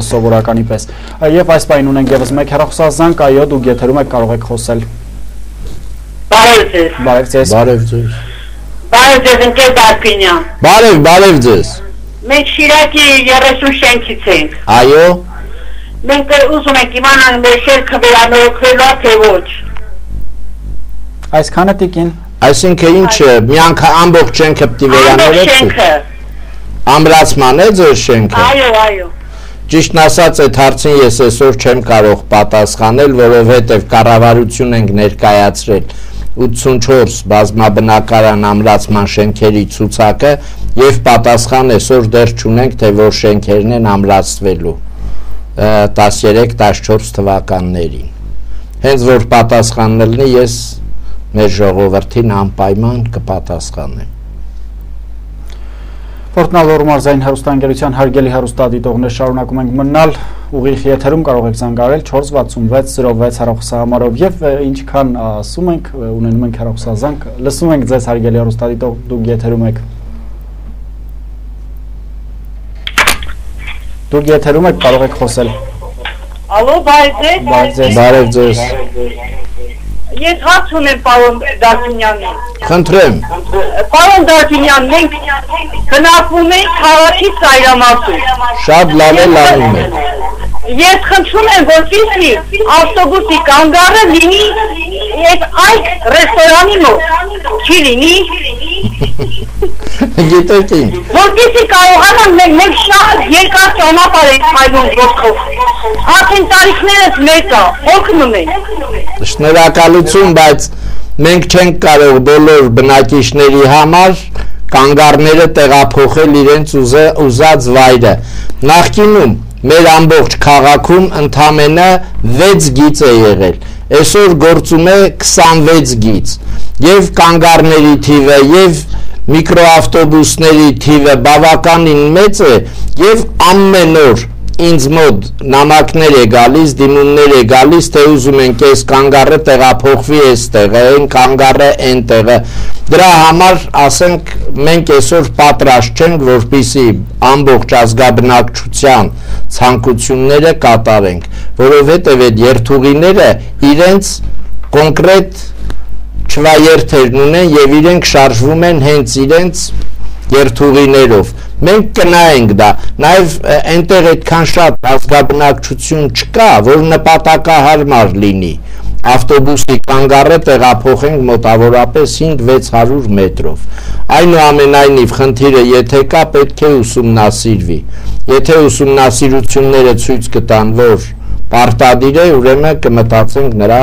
սովորականի պես։ Եվ այս պահին ունենք եւս մեկ հեռախոսազանգ, այո, դուք եթերում եք, կարող եք խոսել։ Բարև ձեզ։ Բարև ձեզ, ընկեր Դարփինյան։ Բարև ձեզ։ Մենք Շիրակի 30 շենքից ենք։ Այո։ Մենք ուզում ենք իմանալ մեր շենքը վերանորոգվելու է թե ոչ։ Այսքանը տիկին։ Այսինքն ինչ, մի անգամ ամբողջ շենքը պիտի վերանորոգվի։ Ամրացման է ձեր շենքը։ Այո։ Ճիշտն ասած, այդ հարցին ես այսօր չեմ կարող պատասխանել, որովհետև կառավարություն ենք ներկայացրել 84 բազմաբնակարան ամրացման շենքերի ցուցակը եւ պատասխան այսօր դեռ չունենք, թե որ շենքերն են ամրացվելու 13-14 թվականներին։ Հենց որ պատասխանն լինի, ես մեր ժողովրդին անպայման կպատասխանեմ։ Ֆորտնալորու մարզային հեռուստաընկերության հարգելի հեռուստադիտողներ, շարունակում ենք մնալ ուղիղ եթերում, կարող եք զանգարել 466 06 հեռախոսահամարով եւ ինչքան ասում ենք, ունենում ենք հեռախոսազանգ, լսում ենք ձեզ հարգելի հեռուստադիտող, դուք եթերում եք։ Դուք եթերում եք, կարող եք խոսել։ Ալո, բարև ձեզ։ Ես հարց ունեմ պարոն Դարփինյանին։ Խնդրեմ։ Պարոն Դարփինյան, մենք բնակվում ենք քաղաքի ծայրամասում։ Շատ լավ է։ Ես խնդրում եմ, որպեսզի ավտոբուսի կանգառը լինի այդ ռեստորանի մոտ, չի լինի։ Գիտեք ինչ։ Որպեսզի կարողանանք մենք շատ երկար ճանապարհ ենք քայլում ոտքով։ Արդեն տարիքներս մեծ է, օգնում ենք։ Շնորհակալություն, բայց մենք չենք կարող բոլոր բնակիչների համար կանգառները տեղափոխել իրենց ուզած վայրը։ Նախկինում մեր ամբողջ քաղաքում ընդամենը 6 գիծ է եղել, այսօր գործում է 26 գիծ, եւ կանգառների թիվը, եւ միկրոավտոբուսների թիվը բավականին մեծ է, եւ ամեն օր ինձ մոտ նամակներ է գալիս, դիմումներ է գալիս, թե ուզում ենք այս կանգառը տեղափոխվի այստեղ, այն կանգառը այնտեղը։ Դրա համար, ասենք, մենք այսօր պատրաստ չենք, որպեսզի ամբողջ ազգաբնակչության ցանկությունները կատարենք, որովհետև այդ երթուղիները իրենց կոնկրետ չվայերթերն ունեն եւ իրենք շարժվում են հենց իրենց երթուղիներով։ Մենք կնայենք դա, նաև այնտեղ այդքան շատ ազգաբնակչություն չկա, որ նպատակահարմար լինի ավտոբուսի կանգառը տեղափոխենք մոտավորապես 5-600 մետրով։ Այնուամենայնիվ խնդիրը եթե կա, պետք է ուսումնասիրվի։ Եթե ուսումնասիրությունները ցույց կտան, որ պարտադիր է, ուրեմն կմտածենք նրա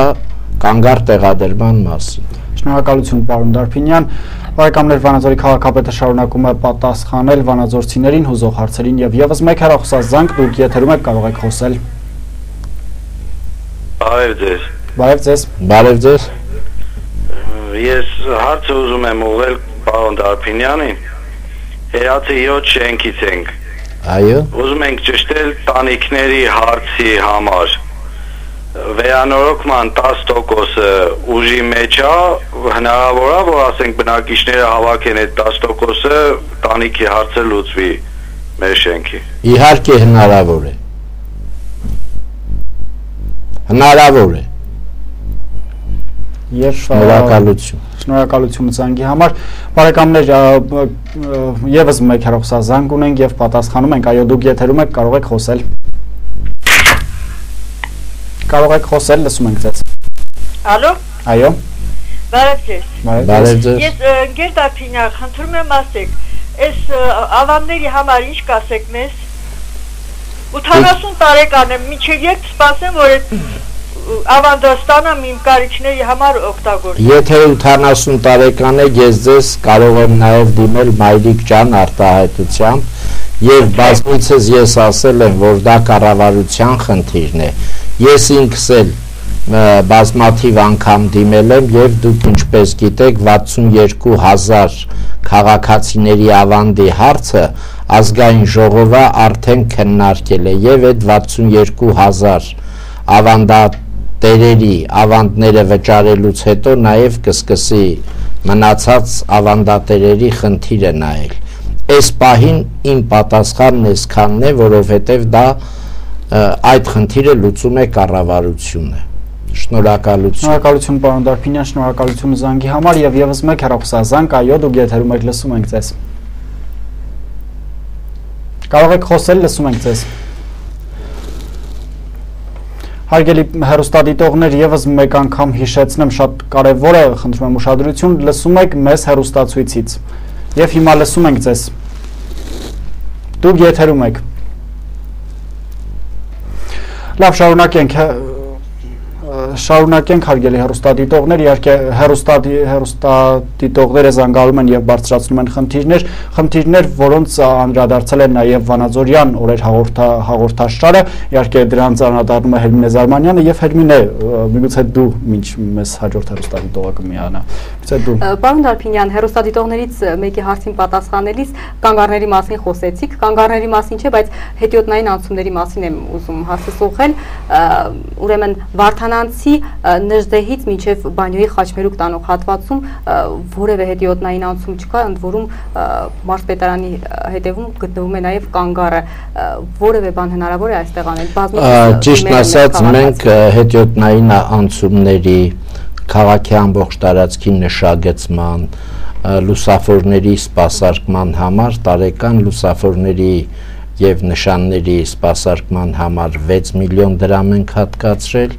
կանգառ տեղադրման մասին։ Շնորհակալություն, պարոն Դարփինյան։ Բարեկամներ, Վանաձորի քաղաքապետը շարունակում է պատասխանել վանաձորցիներին հուզող հարցերին եւ եւս մեկ հեռախոսազանգ, դուք եթերում եք, կարող եք խոսել։ Բարև ձեզ։ Ես հարցը ուզում եմ ուղղել պարոն Դարփինյանին։ Հերացի 7 շենքից ենք։ Այո։ Ուզում ենք ճշտել տանիքների հարցի համար։ Վերանորոգման 10%-ը ուժի մեջ է, հնարավոր է, որ ասենք բնակիչները հավաքեն այդ 10%-ը տանիքի հարցը լուծվի մեր շենքի։ Իհարկե հնարավոր է։ Հնարավոր է։ Եվ շնորհակալություն զանգի համար։ Բարեկամներ, եւս մեկ հեռախոսազանգ ունենք եւ պատասխանում ենք, այո, դուք եթերում եք, կարող եք խոսել։ Կարող եք խոսել, լսում ենք ձեզ։ Ալո։ Այո։ Բարև ձեզ։ Բարև ձեզ։ Ես ընկեր Դարփինյան, խնդրում եմ ասեք, այս ավանդների համար ինչ կասեք մեզ։ 80 տարեկան եմ, մինչև երբ սպասեմ, որ այդ ավանդը ստանամ իմ կարիքների համար օգտագործեմ։ Եթե 80 տարեկան եք, ես ձեզ կարող եմ նաև դիմել Մայրիկ ջան արտահայտությամբ եւ բազմիցս ես ասել եմ, որ դա կառավարության խնդիրն է։ Ես ինքս էլ բազմաթիվ անգամ դիմել եմ եւ դուք ինչպես գիտեք 62000 քաղաքացիների ավանդի հարցը ազգային ժողովը արդեն քննարկել է եւ այդ 62000 ավանդատերերի ավանդները վճարելուց հետո նաեւ կսկսի մնացած ավանդատերերի խնդիրը նայել։ Այս պահին իմ պատասխանն էսքանն է, որովհետեւ դա այդ խնդիրը լուծում է կառավարությունը։ Շնորհակալություն։ Շնորհակալություն պարոն Դարփինյան, շնորհակալություն զանգի համար եւ եւս մեկ հեռախոսազանգ, այո, դուք եթերում եք, լսում ենք ձեզ։ Կարող եք խոսել, լսում ենք ձեզ։ Հարգելի հեռուստադիտողներ, եւս մեկ անգամ հիշեցնեմ, շատ կարեւոր է, խնդրում եմ ուշադրություն, լսում եք մեզ հեռուստացույցից։ Եվ հիմա լսում ենք ձեզ։ Դուք եթերում եք։ Լավ, շարունակենք հարգելի հեռուստադիտողներ, իհարկե հեռուստադիտողները զանգարում են եւ բարձրացնում են խնդիրներ, որոնց անդրադարձել է նաեւ Վանաձորյան օրեր հաղորդաշարը, իհարկե դրանց անդրադառնում է Հերմինե Զարմանյանը եւ Հերմինե, միգուցե դու մինչ մեզ հաջորդ հեռուստադիտողը կմիանա։ Պարոն Դարփինյան, հեռուստադիտողներից մեկի հարցին պատասխանելիս կանգառների մասին խոսեցիք, կանգառների մասին չէ, բայց հետիոտնային անցումների մասին եմ ուզում հարցս ուղղել, ուրեմն Վարդանանցի Նժդեհից մինչև Բանյոյի Խաչմերուկ տանող հատվածում որևէ հետիոտնային անցում չկա, ընդ որում մարզպետարանի հետևում գտնվում է նաև կանգառը, որևէ բան հնարավոր է այստեղ անել։ Ճիշտն ասած, մենք հետիոտնային անցումների քաղաքի ամբողջ տարածքի նշագծման, լուսավորների սպասարկման համար տարեկան լուսավորների եւ նշանների սպասարկման համար 6 միլիոն դրամ ենք հատկացրել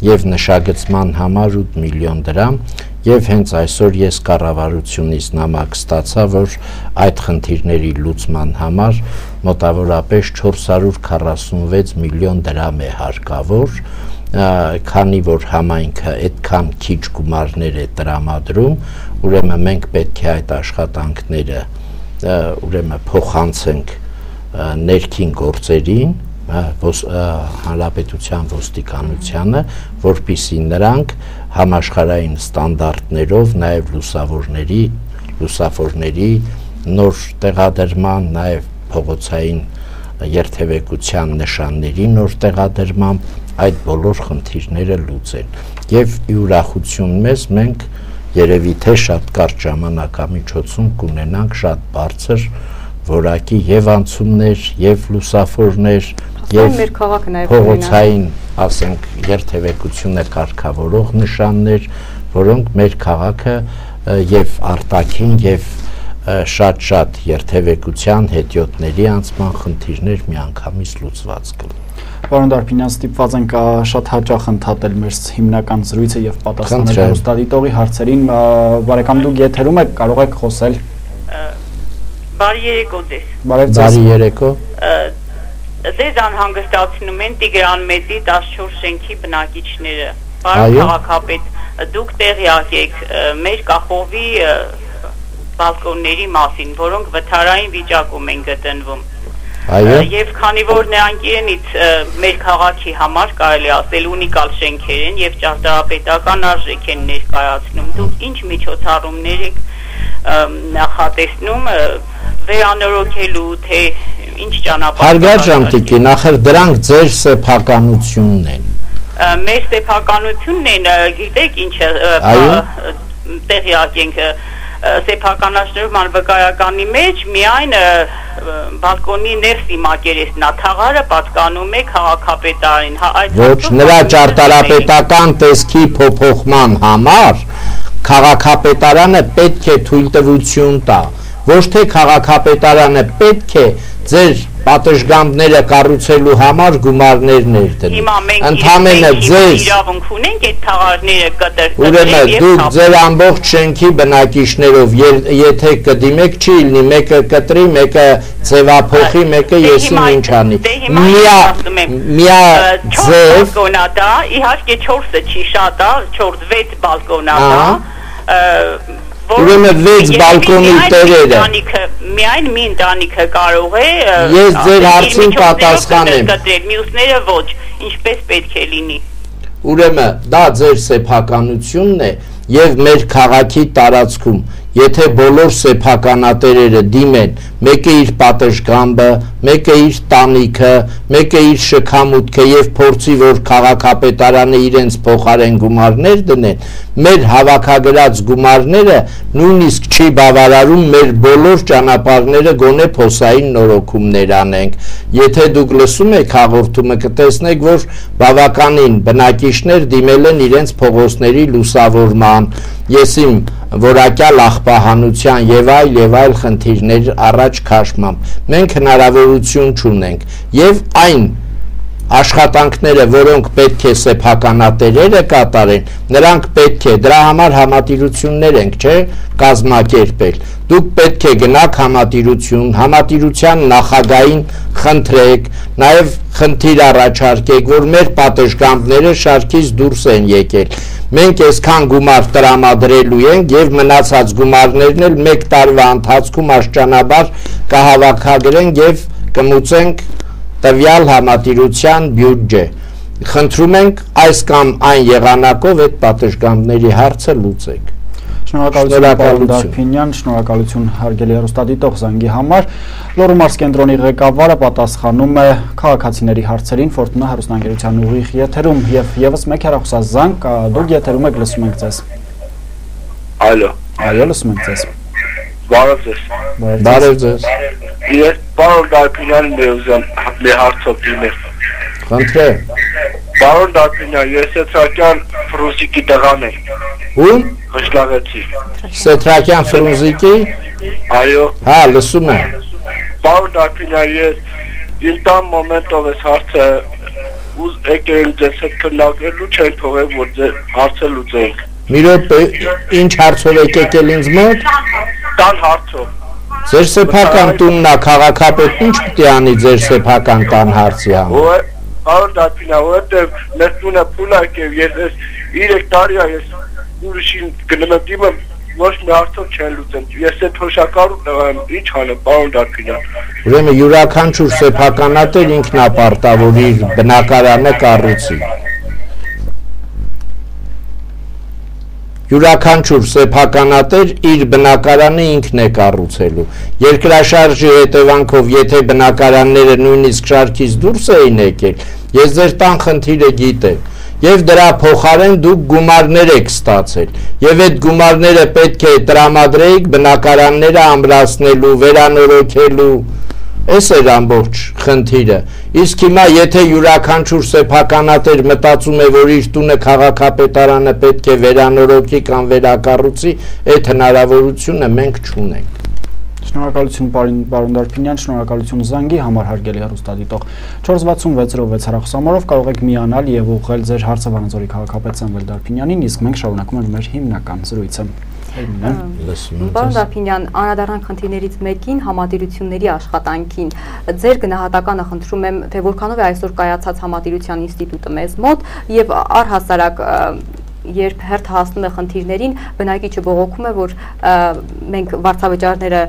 եւ նշագծման համար 8 միլիոն դրամ եւ հենց այսօր ես կառավարությունից նամակ ստացա, որ այդ խնդիրների լուծման համար մոտավորապես 446 միլիոն դրամ է հարկավոր, քանի որ համայնքը այդքան քիչ գումարներ է տրամադրում, ուրեմն մենք պետք է այդ աշխատանքները ուրեմն փոխանցենք ներքին գործերին, հանրապետության ոստիկանությանը, որպեսզի նրանք համաշխարհային ստանդարտներով նաև լուսավորների նոր տեղադրման, նաև փողոցային երթևեկության նշանների նոր տեղադրման այդ բոլոր խնդիրները լուծեն եւ ի ուրախություն մեզ մենք երևի թե շատ կարճ ժամանակամիջոցում կունենանք շատ բարձր որակի եւ անցումներ եւ լուսավորներ եւ փողոցային, ասենք, երթևեկությունը կարգավորող նշաններ, որոնք մեր քաղաքը եւ արտաքին եւ շատ երթևեկության հետիոտների անցման խնդիրներ միանգամից լուծված կլինեն։ Պարոն Դարփինյան, ստիպված ենք շատ հաճախ ընդհատել մեր հիմնական զրույցը եւ պատասխանել հեռուստադիտողի հարցերին։ Բարեկամ, դուք եթերում եք, կարող եք խոսել։ Բարի երեկո ձեզ։ Բարի երեկո։ Ձեզ անհանգստացնում են Տիգրան Մեծի 14 շենքի բնակիչները։ Պարոն քաղաքապետ, դուք տեղյակ եք մեր կախովի բալկոնների մասին, որոնք վթարային վիճակում են գտնվում։ Եվ քանի որ նրանք իրենից մեր քաղաքի համար կարելի ասել ունիկալ շենքեր են եւ ճարտարապետական արժեք են ներկայացնում, դուք ինչ միջոցառումներ եք նախատեսնում վերանորոգելու, թե ինչ ճանապարհ։ Հարգարժան տիկին, նախր դրանք ձեր սեփականությունն են։ Մեր սեփականությունն են, գիտեք ինչ տեղյակ ենք սեփականաշնորհ մանվկայականի մեջ միայն բալկոնի ներսի մակերեսնաթաղարը պատկանում է քաղաքապետարին։ Ոչ, նրա ճարտարապետական տեսքի փոփոխման համար քաղաքապետարանը պետք է թույլտվություն տա, ոչ թե քաղաքապետարանը պետք է ձեր պատշգամբները կառուցելու համար գումարներ ներդնի։ Ընդհանրապես ձեր իրավունք ունենք այդ թաղարները կտրել։ Ուրեմն դուք ձեր ամբողջ շենքի բնակիչներով եթե կդիմեք, չի լինի մեկը կտրի, մեկը ձևափոխի, մեկը եսին ինչ անի։ Միա ձև բալկոնա դա, իհարկե 4-ը չի շատ, 4-6 բալկոնա դա։ Ուրեմն 6 բալկոնի տերերը միայն մի ընտանիքը կարող է ես ձեր հարցին պատասխանեմ, մյուսները ոչ, ինչպես պետք է լինի։ Ուրեմն դա ձեր սեփականությունն է եւ մեր քաղաքի տարածքում եթե բոլոր սեփականատերերը դիմեն, մեկը իր պատշգամբը, մեկը իր տանիքը, մեկը իր շքամուտքը եւ փորձի, որ քաղաքապետարանը իրենց փոխարեն գումարներ դնեն, մեր հավաքագրած գումարները նույնիսկ չի բավարարում մեր բոլոր ճանապարհները գոնե փոսային նորոգումներ անենք։ Եթե դուք լսում եք հաղորդումը, կտեսնեք, որ բավականին բնակիչներ դիմել են իրենց փողոցների լուսավորման, ես իմ որակյալ աղբահանության եւ այլ խնդիրներ առաջ քաշմամբ մենք հնարավորություն չունենք եւ այն աշխատանքները, որոնք պետք է սեփականատերերը կատարեն, նրանք պետք է դրա համար համատիրություններ ենք, չէ, կազմակերպել։ Դուք պետք է գնաք համատիրության նախագահին խնդրեք, նաև խնդիր առաջարկեք, որ մեր պատշգամբները շարքից դուրս են եկել։ Մենք այսքան գումար տրամադրելու ենք եւ մնացած գումարներն էլ 1 տարվա ընթացքում աշճանաբար կհավաքագրենք եւ կմուծենք տվյալ համատիրության բյուջե։ Խնդրում ենք այս կամ այն եղանակով այդ պատշգամբների հարցը լուծեք։ Շնորհակալություն պարոն Դարփինյան, շնորհակալություն հարգելի հեռուստադիտող զանգի համար։ Լոռու մարզ կենտրոնի ղեկավարը պատասխանում է քաղաքացիների հարցերին Ֆորտունա հեռուստաընկերության ուղիղ եթերում եւ եւս մեկ հեռախոսազանգ, դուք եթերում եք, լսում ենք ձեզ։ Ալո։ Այո, լսում ենք ձեզ։ Բարև ձեզ։ Բարև ձեզ։ Ես պարոն Դարփինյանն եմ ուզում մի հարցով դիմել։ Խնդրեմ։ Պարոն Դարփինյան, ես Սեթրակյան Ֆրունզիկի տղան եմ։ Ում? Խշլավեցի։ Սեթրակյան Ֆրունզիկի։ Այո։ Հա, լսում եմ։ Պարոն Դարփինյան, ես ինտամ մոմենտով ես հարցը եկել ձեզ հետ քննարկելու չեն թողել, որ ձեր հարցը լուծենք։ Մի րոպե, ինչ հարցով եկել ինձ մոտ։ Տան հարցով։ Ձեր սեփական տունն է, քաղաքապետն ինչ պետք է անի ձեր սեփական տան հարցի համար։ Պարոն Դարփինյան, որովհետև մեր տունը փուլ է եւ ես 3 տարի է ես ուրիշին գնում եմ դիմում, ոչ մի հարցով չեն լուծեն։ Ես այդ հոշակարու տղամ, ինչ անեմ, պարոն Դարփինյան։ Ուրեմն յուրաքանչյուր սեփականատեր ինքն է պարտավոր իր բնակարանը կառուցի։ Յուրաքանչյուր սեփականատեր իր բնակարանը ինքն է կառուցելու։ Երկրաշարժի հետևանքով, եթե բնակարանները նույնիսկ շարքից դուրս էին եկել, ես ձեր տան խնդիրը գիտեմ, եւ դրա փոխարեն դուք գումարներ եք ստացել, եւ այդ գումարները պետք է տրամադրեիք բնակարանները ամրացնելու, վերանորոգելու։ Այս էր ամբողջ խնդիրը։ Իսկ հիմա եթե յուրաքանչյուր սեփականատեր մտածում է, որ իր տունը քաղաքապետարանը պետք է վերանորոգի կամ վերակառուցի, այդ հնարավորությունը մենք չունենք։ Շնորհակալություն պարոն Դարփինյան, շնորհակալություն զանգի համար հարգելի հեռուստադիտող։ 466-6 հեռախոսամարով կարող եք միանալ եւ ուղղել ձեր հարցը Վանաձորի քաղաքապետ Սամվել Դարփինյանին, իսկ մենք շարունակում ենք մեր հիմնական զրույցը։ Պարոն Դարփինյան, անդրադառնանք խնդիրներից մեկին համատիրությունների աշխատանքին։ Ձեր գնահատականը խնդրում եմ, թե որքանով է այսօր կայացած համատիրության ինստիտուտը մեզ մոտ եւ առհասարակ երբ հերթ հասնում է խնդիրներին, բնակիչը բողոքում է, որ մենք վարձավճարները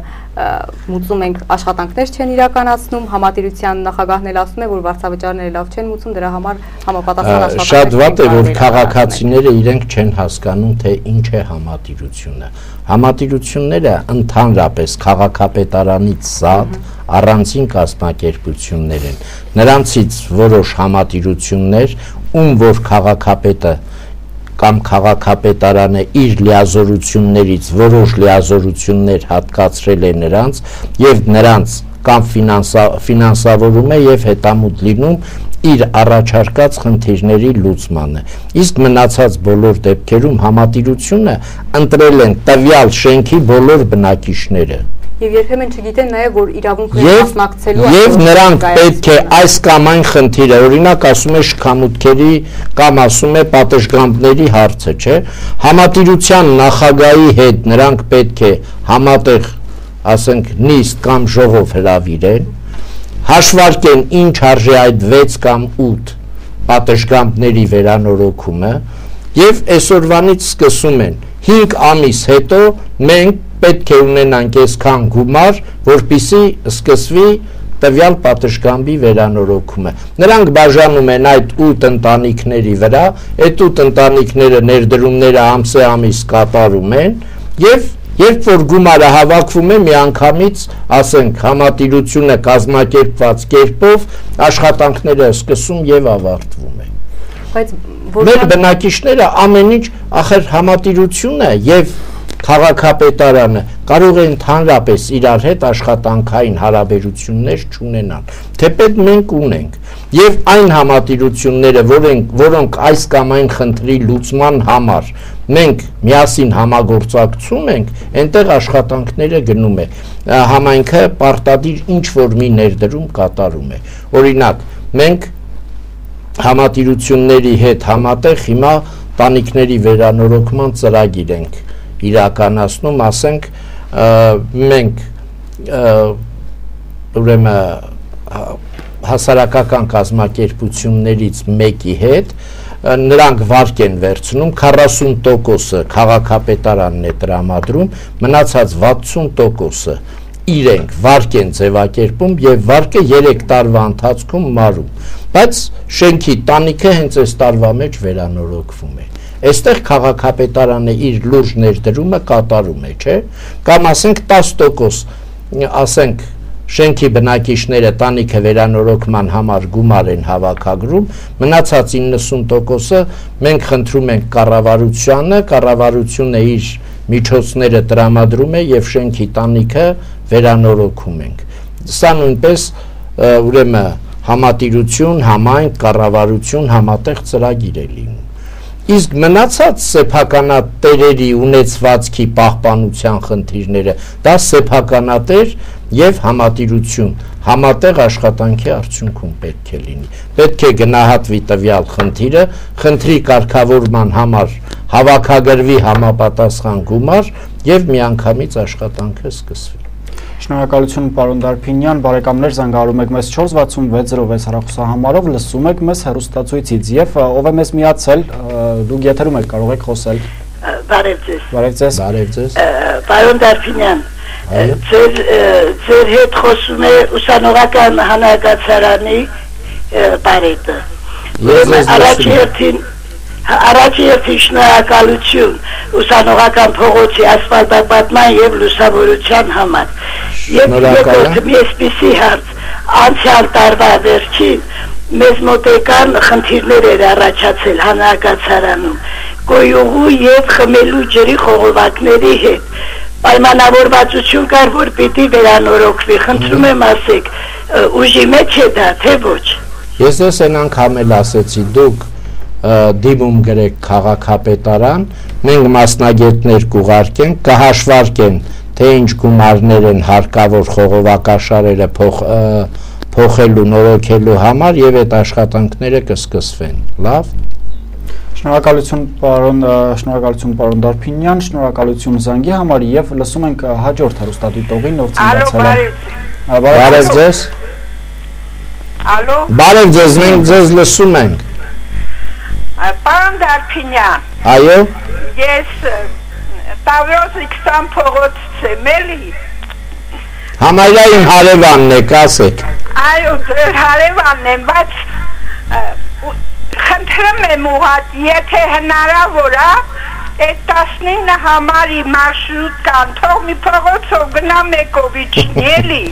մուծում ենք, աշխատանքներ չեն իրականացնում, համատիրության նախագահն էլ ասում է, որ վարձավճարները լավ չեն մուծում, դրա համար համապատասխան աշխատանքներ։ Շատ վատ է, որ քաղաքացիները իրենք չեն հասկանում, թե ինչ է համատիրությունը։ Համատիրությունները ընդհանրապես քաղաքապետարանից զատ առանձին կազմակերպություններ են։ Նրանցից որոշ համատիրություններ, ում որ քաղաքապետը կամ քաղաքապետարանը իր լիազորություններից որոշ լիազորություններ հատկացրել է նրանց եւ նրանց կամ ֆինանսավորում է եւ հետամուտ լինում իր առաջարկած խնդիրների լուծմանը։ Իսկ մնացած բոլոր դեպքերում համատիրությունը ընտրել են տվյալ շենքի բոլոր բնակիչները։ Եվ երբեմն չգիտեն նաև, որ իրավունքը մասնակցելու եւ նրանք պետք է այս կամ այն խնդիրը, օրինակ ասում է շքամուտքերի կամ ասում է պատշգամբների հարցը, չէ՞, համատիրության նախագահի հետ նրանք պետք է համատեղ, ասենք, նիստ կամ ժողով հրավիրեն, հաշվարկեն ինչ արժի այդ 6 կամ 8 պատշգամբների վերանորոգումը եւ այսօրվանից սկսում են 5 ամիս հետո մենք պետք է ունենանք այսքան գումար, որպեսզի սկսվի տվյալ պատշգամբի վերանորոգումը։ Նրանք բաժանում են այդ 8 ընտանիքների վրա, այդ 8 ընտանիքները ներդրումները ամսե ամիս կատարում են եւ Երբ որ գումարը հավաքվում է, միանգամից, ասենք, համատիրությունը կազմակերպված կերպով աշխատանքները սկսում եւ ավարտվում են։ Բայց մեր բնակիչները ամեն ինչ ախր համատիրությունը եւ քաղաքապետարանը կարող է ընդհանրապես իրար հետ աշխատանքային հարաբերություններ չունենան, թեպետ մենք ունենք, եւ այն համատիրությունները, որոնք այս կամ այն խնդրի լուծման համար մենք միասին համագործակցում ենք, այնտեղ աշխատանքները գնում է, համայնքը պարտադիր ինչ-որ մի ներդրում կատարում է։ Օրինակ, մենք համատիրությունների հետ համատեղ հիմա տանիքների վերանորոգման ծրագիր ենք իրականացնում, ասենք, մենք ուրեմն հասարակական կազմակերպություններից մեկի հետ նրանք վարկ են վերցնում, 40%-ը քաղաքապետարանն է տրամադրում, մնացած 60%-ը իրենք վարկ են ձևակերպում եւ վարկը 3 տարվա ընթացքում մարում, բայց շենքի տանիքը հենց այս տարվա մեջ վերանորոգվում է։ Այստեղ քաղաքապետարանը իր լուրջ ներդրումը կատարում է, չէ՞, կամ ասենք 10%, ասենք շենքի բնակիչները տանիքը վերանորոգման համար գումար են հավաքագրում, մնացած 90%-ը մենք խնդրում ենք կառավարությանը, կառավարությունը իր միջոցները տրամադրում է եւ շենքի տանիքը վերանորոգում ենք։ Սա նույնպես ուրեմն համատիրություն, համայնք, կառավարություն համատեղ ծրագիր է լինում։ Իսկ մնացած սեփականատերերի ունեցվածքի պահպանության խնդիրները դա սեփականատեր եւ համատիրություն համատեղ աշխատանքի արդյունքում պետք է լինի։ Պետք է գնահատվի տվյալ խնդիրը, խնդրի կարգավորման համար հավաքագրվի համապատասխան գումար եւ միանգամից աշխատանքը սկսվի։ Շնորհակալություն պարոն Դարփինյան, բարեկամներ, զանգահարում եք մեզ 46606 հեռախոսահամարով, լսում եք մեզ հեռուստացույցից եւ ով է մեզ միացել, դուք եթերում եք, կարող եք խոսել։ Բարև ձեզ։ Բարև ձեզ։ Բարև ձեզ։ Պարոն Դարփինյան, ձեր հետ խոսում է ուսանողական հանրակացարանի բարետը։ Առաջին շնորհակալություն ուսանողական փողոցի ասֆալտապատման եւ լուսավորության համար։ Եվ երկրորդը այսպիսի հարց, անցյալ տարվա վերջին մեզ մոտեկան խնդիրներ էր առաջացել հանրակացարանում, գոյուղու եւ խմելու ջրի խողովակների հետ։ Պայմանավորվածություն կար, որ պիտի վերանորոգվի։ Խնդրում եմ ասեք, ուժի մեջ է դա, թե ոչ։ Ես այն անգամ էլ ասեցի, դուք դիմում գրեք քաղաքապետարան, մենք մասնագետներ կուղարկենք, կհաշվարկեն, թե ինչ գումարներ են հարկավոր խողովակաշարերը փոխելու, նորոգելու համար եւ այդ աշխատանքները կսկսվեն։ Լավ։ Շնորհակալություն պարոն Դարփինյան, շնորհակալություն զանգի համար եւ լսում ենք հաջորդ հեռուստադիտողին, ով ցնցել է։ Բարև ձեզ։ Ալո։ Բարև ձեզ, մենք ձեզ լսում ենք։ Պարոն Դարփինյան։ Այո։ Ես Տավրոս 20 փողոցից եմ էլի։ Համարյա իմ հարևանն եք, ասեք։ Այո, ձեր հարևանն եմ, բայց խնդրում եմ ուղղակի, եթե հնարավոր է, այդ 19 համարի մարշրուտ կան, թող մի փողոցով գնա մեկով իջնի, էլի։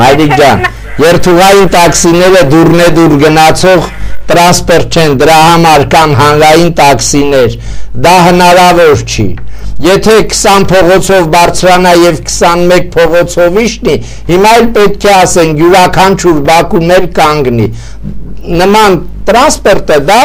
Մայրիկ ջան, երթուղային տաքսիները դուռնեդուռ գնացող տրանսպորտ չեն, դրա համար կան հանրային տաքսիներ, դա հնարավոր չի։ Եթե 20 փողոցով բարձրանա եւ 21 փողոցով իջնի, հիմա էլ պետք է ասենք յուրաքանչյուր բակում էլ կանգնի։ Նման տրանսպորտը դա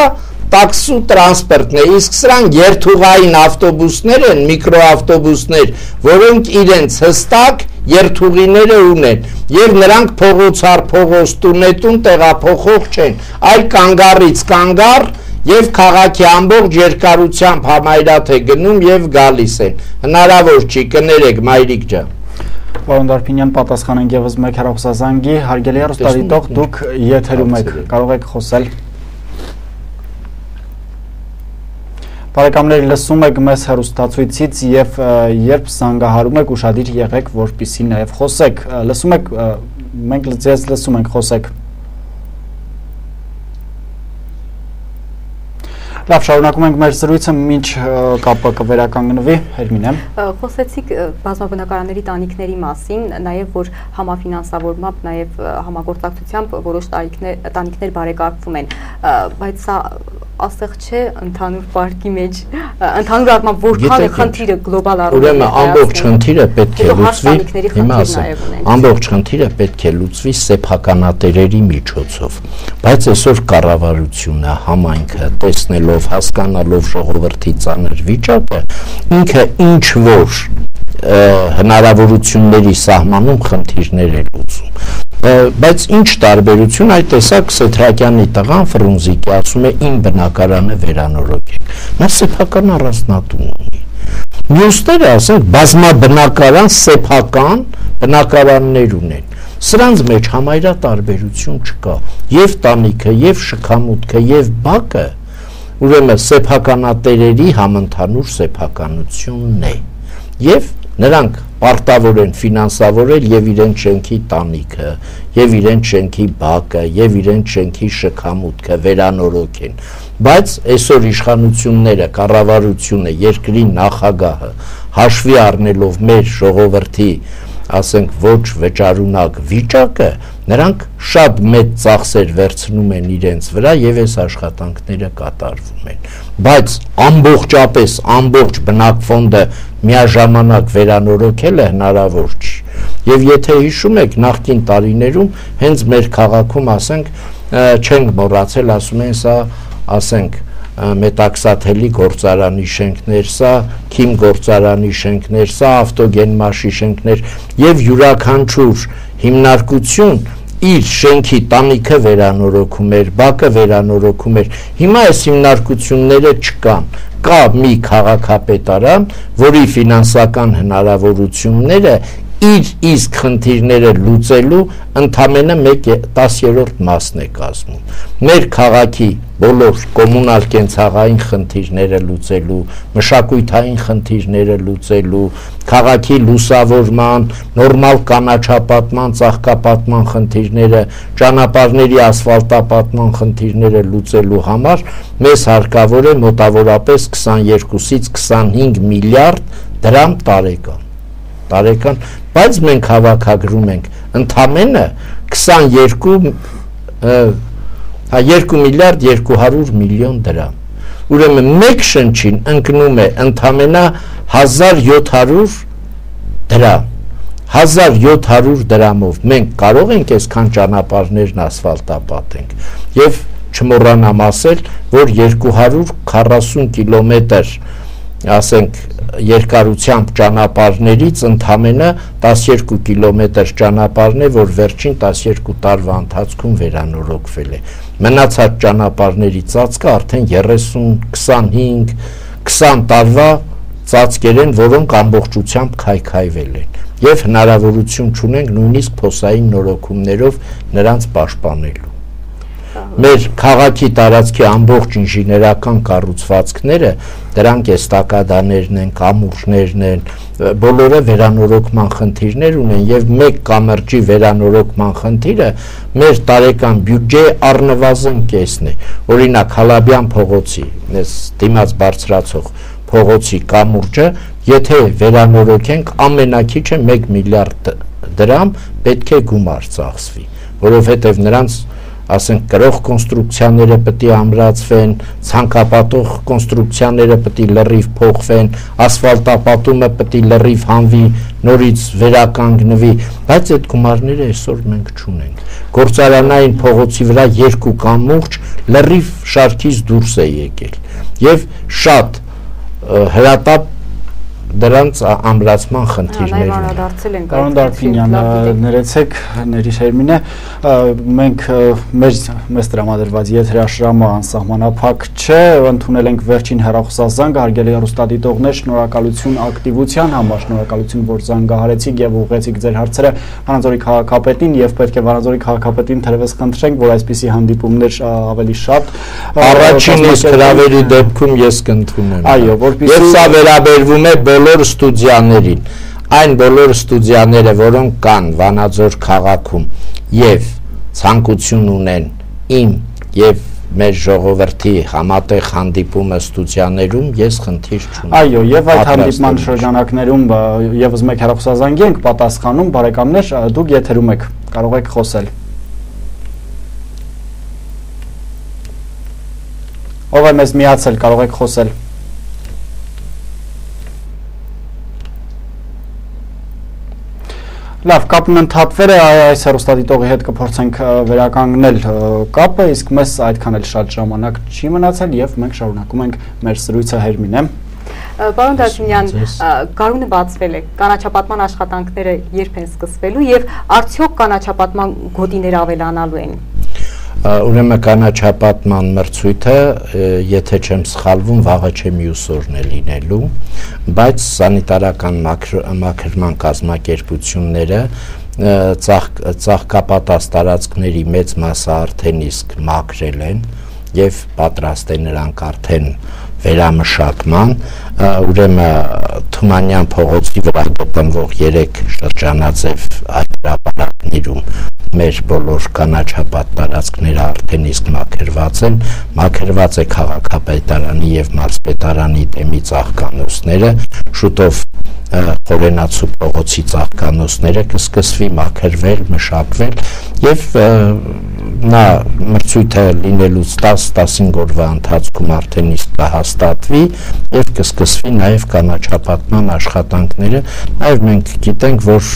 տաքսու տրանսպորտն է, իսկ սրանք երթուղային ավտոբուսներ են, միկրոավտոբուսներ, որոնք իրենց հստակ երթուղիները ունեն եւ նրանք փողոց առ փողոց տունետուն տեղափոխող չեն, այլ կանգառից կանգառ եւ քաղաքի ամբողջ երկարությամբ համայրատ է գնում եւ գալիս են։ Հնարավոր չի, կներեք մայրիկ ջան։ Պարոն Դարփինյան, պատասխանենք եւս մեկ հեռախոսազանգի, հարգելի հեռուստադիտող, դուք եթերում եք, կարող եք խոսել։ Բարեկամներ, լսում եք մեզ հեռուստացույցից եւ երբ զանգահարում եք, ուշադիր եղեք, որպեսզի նաեւ խոսեք։ Լսում եք, մենք ձեզ լսում ենք, խոսեք։ Լավ, շարունակում ենք մեր զրույցը, մինչ կապը կվերականգնվի, Հերմինե։ Խոսեցիք բազմաբնակարանների տանիքների մասին, նաև որ համաֆինանսավորմամբ, նաև համագործակցությամբ որոշ տանիքներ բարեկարգվում են, բայց սա աստեղ չէ ընդհանուր պարկի մեջ, ընդհանուր առմամբ որքան է խնդիրը գլոբալ առումով։ Ուրեմն ամբողջ խնդիրը պետք է լուծվի, հիմա ասեմ, ամբողջ խնդիրը պետք է լուծվի սեփականատերերի միջոցով, բայց այսօր կառավարությունը, համայնքը, տեսնելով, հասկանալով ժողովրդի ծանր վիճակը, ինքը ինչ որ հնարավորությունների սահմանում խնդիրներ է լուծում։ Բայց ինչ տարբերություն այդ տեսակ Սեթրակյանի տղան Ֆրունզիկի ասում է իմ բնակարանը վերանորոգեք, նա սեփական առանձնատուն ունի, մյուսները ասենք բազմաբնակարան սեփական բնակարաններ ունեն, սրանց մեջ համայրա տարբերություն չկա, եւ տանիքը, եւ շքամուտքը, եւ բակը ուրեմն սեփականատերերի համընդհանուր սեփականությունն է, եւ նրանք պարտավոր են ֆինանսավորել եւ իրենց շենքի տանիքը, եւ իրենց շենքի բակը, եւ իրենց շենքի շքամուտքը վերանորոգեն, բայց այսօր իշխանությունները, կառավարությունը, երկրի նախագահը հաշվի առնելով մեր ժողովրդի ասենք ոչ վճարունակ վիճակը, նրանք շատ մեծ ծախսեր վերցնում են իրենց վրա եւ այս աշխատանքները կատարվում են, բայց ամբողջապես ամբողջ բնակֆոնդը միաժամանակ վերանորոգելը հնարավոր չի, եւ եթե հիշում եք նախկին տարիներում հենց մեր քաղաքում ասենք չենք մոռացել, ասում են սա ասենք մետաքսաթելի գործարանի շենքներ, սա քիմ գործարանի շենքներ, սա ավտոգենմաշի շենքներ եւ յուրաքանչյուր հիմնարկություն իր շենքի տանիքը վերանորոգում էր, բակը վերանորոգում էր, հիմա այս հիմնարկությունները չկան, կա մի քաղաքապետարան, որի ֆինանսական հնարավորությունները իր իսկ խնդիրները լուծելու ընդամենը 1/10 մասն է կազմում։ Մեր քաղաքի բոլոր կոմունալ կենցաղային խնդիրները լուծելու, մշակութային խնդիրները լուծելու, քաղաքի լուսավորման, նորմալ կանաչապատման, ծաղկապատման խնդիրները, ճանապարհների ասֆալտապատման խնդիրները լուծելու համար մեզ հարկավոր է մոտավորապես 22-ից 25 միլիարդ դրամ տարեկան, բայց մենք հավաքագրում ենք ընդամենը 2 միլիարդ 200 միլիոն դրամ, ուրեմն մեկ շնչին ընկնում է ընդամենը 1700 դրամ, 1700 դրամով մենք կարող ենք այսքան ճանապարհներն ասֆալտապատենք եւ չմոռանամ ասել, որ 240 կիլոմետր ասենք երկարությամբ ճանապարհներից ընդամենը 12 կիլոմետր ճանապարհն է, որ վերջին 12 տարվա ընթացքում վերանորոգվել է։ Մնացած ճանապարհների ծածկը արդեն 30, 25, 20 տարվա ծածկեր են, որոնք ամբողջությամբ քայքայվել են եւ հնարավորություն չունենք նույնիսկ փոսային նորոգումներով նրանց պաշտպանելու։ Մեր քաղաքի տարածքի ամբողջ ինժեներական կառուցվածքները դրանք էստակադաներն են, կամուրջներն են, բոլորը վերանորոգման խնդիրներ ունեն եւ մեկ կամրջի վերանորոգման խնդիրը մեր տարեկան բյուջեի առնվազն կեսն է։ Օրինակ Հալաբյան փողոցի, այս դիմաց բարձրացող փողոցի կամուրջը, եթե վերանորոգենք, ամենակիչը 1 միլիարդ դրամ պետք է գումար ծախսվի, որովհետեւ նրանց ասենք կրող կոնստրուկցիաները պետք է ամրացվեն, ցանկապատող կոնստրուկցիաները պետք է լրիվ փոխվեն, ասֆալտապատումը պետք է լրիվ հանվի, նորից վերականգնվի, բայց այդ գումարները այսօր մենք չունենք։ Գործարանային փողոցի վրա 2 կամուրջ լրիվ շարքից դուրս է եկել եւ շատ հրատապ դրանց ամրացման խնդիրներ ունեն։ Պարոն Դարփինյան, ներեցեք, ներիր Հերմինե, մենք մեզ տրամադրված եթերաշրամը անսահմանափակ չէ, ընդունել ենք վերջին հեռախոսազանգը, հարգելի հեռուստադիտողներ, շնորհակալություն ակտիվության համար, շնորհակալություն, որ զանգահարեցիք եւ ուղղեցիք ձեր հարցերը Վանաձորի քաղաքապետին եւ պետք է Վանաձորի քաղաքապետին թերևս խնդրենք, որ այսպիսի հանդիպումներ ավելի շատ առաջին իսկ հրավերի դեպքում ես կընդունեմ։ Այո, որպեսզի եւ սա վերաբերվում է բոլոր ստուդիաներին, այն բոլոր ստուդիաները, որոնք կան Վանաձոր քաղաքում եւ ցանկություն ունեն իմ եւ մեր ժողովրդի համատեղ հանդիպումը ստուդիաներում ես խնդիր չունեմ։ Այո, եւ այդ հանդիպման շրջանակներում եւս մեկ հեռախոսազանգի ենք պատասխանում, բարեկամներ, դուք եթերում եք, կարող եք խոսել։ Ով է մեզ միացել, կարող եք խոսել։ Լավ, կապն ընդհատվել է, այս հեռուստադիտողի հետ կփորձենք վերականգնել կապը, իսկ մեզ այդքան էլ շատ ժամանակ չի մնացել եւ մենք շարունակում ենք մեր զրույցը Հերմինե։ Պարոն Դաշունյան, գարունը բացվել է, կանաչապատման աշխատանքները երբ են սկսվելու եւ արդյոք կանաչապատման գոտիները ավելանալու են։ Ուրեմն կանաչապատման մրցույթը, եթե չեմ սխալվում, վաղը չէ մյուս օրն է լինելու, բայց սանիտարական մաքրման կազմակերպությունները ծաղկապատած տարածքների մեծ մասը արդեն իսկ մաքրել են եւ պատրաստ են նրանք արդեն վերամշակման, ուրեմն Թումանյան փողոցի վրա գտնվող 3 շրջանաձև հրապարակներում մեր բոլոր կանաչապատ տարածքները արդեն իսկ մաքրված է քաղաքապետարանի եւ մարզպետարանի դեմի ծաղկանոցները, շուտով Խորենացու փողոցի ծաղկանոցները կսկսվի մաքրվել, մշակվել եւ նա մրցույթը լինելուց 10-15 օրվա ընթացքում արդեն իսկ կհաստատվի եւ կսկսվի նաեւ կանաչապատման աշխատանքները, նաեւ մենք գիտենք, որ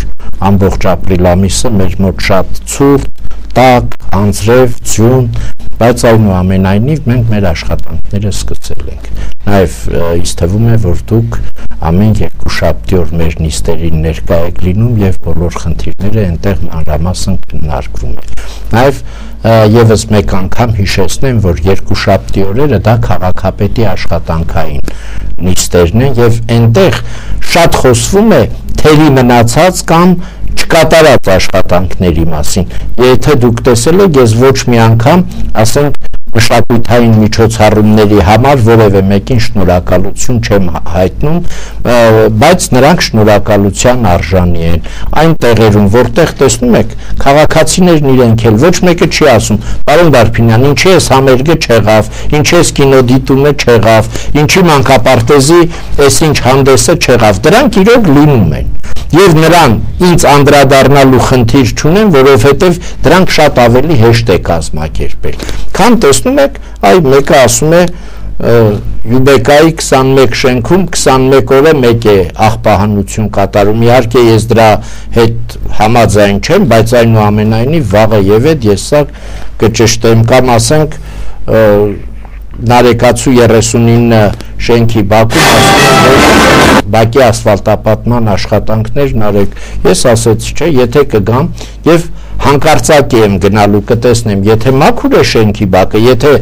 ամբողջ ապրիլ ամիսը մեր մոտ շատ ցուրտ, տաք, անձրև, ձյուն, բայց այնուամենայնիվ մենք մեր աշխատանքները սկսել ենք։ Նաեւ ինձ թվում է, որ դուք ամեն երկուշաբթի օր մեր նիստերին ներկա եք լինում եւ բոլոր խնդիրները այնտեղ մանրամասն քննարկվում են։ Նաեւ եւս մեկ անգամ հիշեցնեմ, որ երկուշաբթի օրերը դա քաղաքապետի աշխատանքային նիստերն են եւ այնտեղ շատ խոսվում է թերի մնացած կամ չկատարած աշխատանքների մասին։ Եթե դուք տեսել եք, ես ոչ մի անգամ, ասենք, մշակութային միջոցառումների համար որևէ մեկին շնորհակալություն չեմ հայտնում, բայց նրանք շնորհակալության արժանի են։ Այն տեղերում, որտեղ տեսնում եք, քաղաքացիներն իրենք էլ ոչ մեկը չի ասում, պարոն Բարփինյան, ինչի էս համերգը չեղավ, ինչի էս կինոդիտումը չեղավ, ինչի մանկապարտեզի այսինչ հանդեսը չեղավ, դրանք իրոք լինում են։ Եվ նրան ինձ անդրադառնալու խնդիր չունեմ, որովհետև դրանք շատ ավելի հեշտ է կազմակերպել։ Քան տեսնում եք, այ մեկը ասում է Յուբեկայի 21 շենքում 21 օրը մեկ է աղբահանություն կատարում։ Իհարկե ես դրա հետ համաձայն չեմ, բայց այնուամենայնիվ վաղը եւ այդ ես սա կճշտեմ կամ ասենք Նարեկացու 39 շենքի Բաքում ասում են, որ Բակի ասֆալտապատման աշխատանքներն արեք։ Ես ասեցի, չէ, եթե կգամ եւ հանկարծակի եմ գնալու կտեսնեմ, եթե մաքուր է շենքի բակը, եթե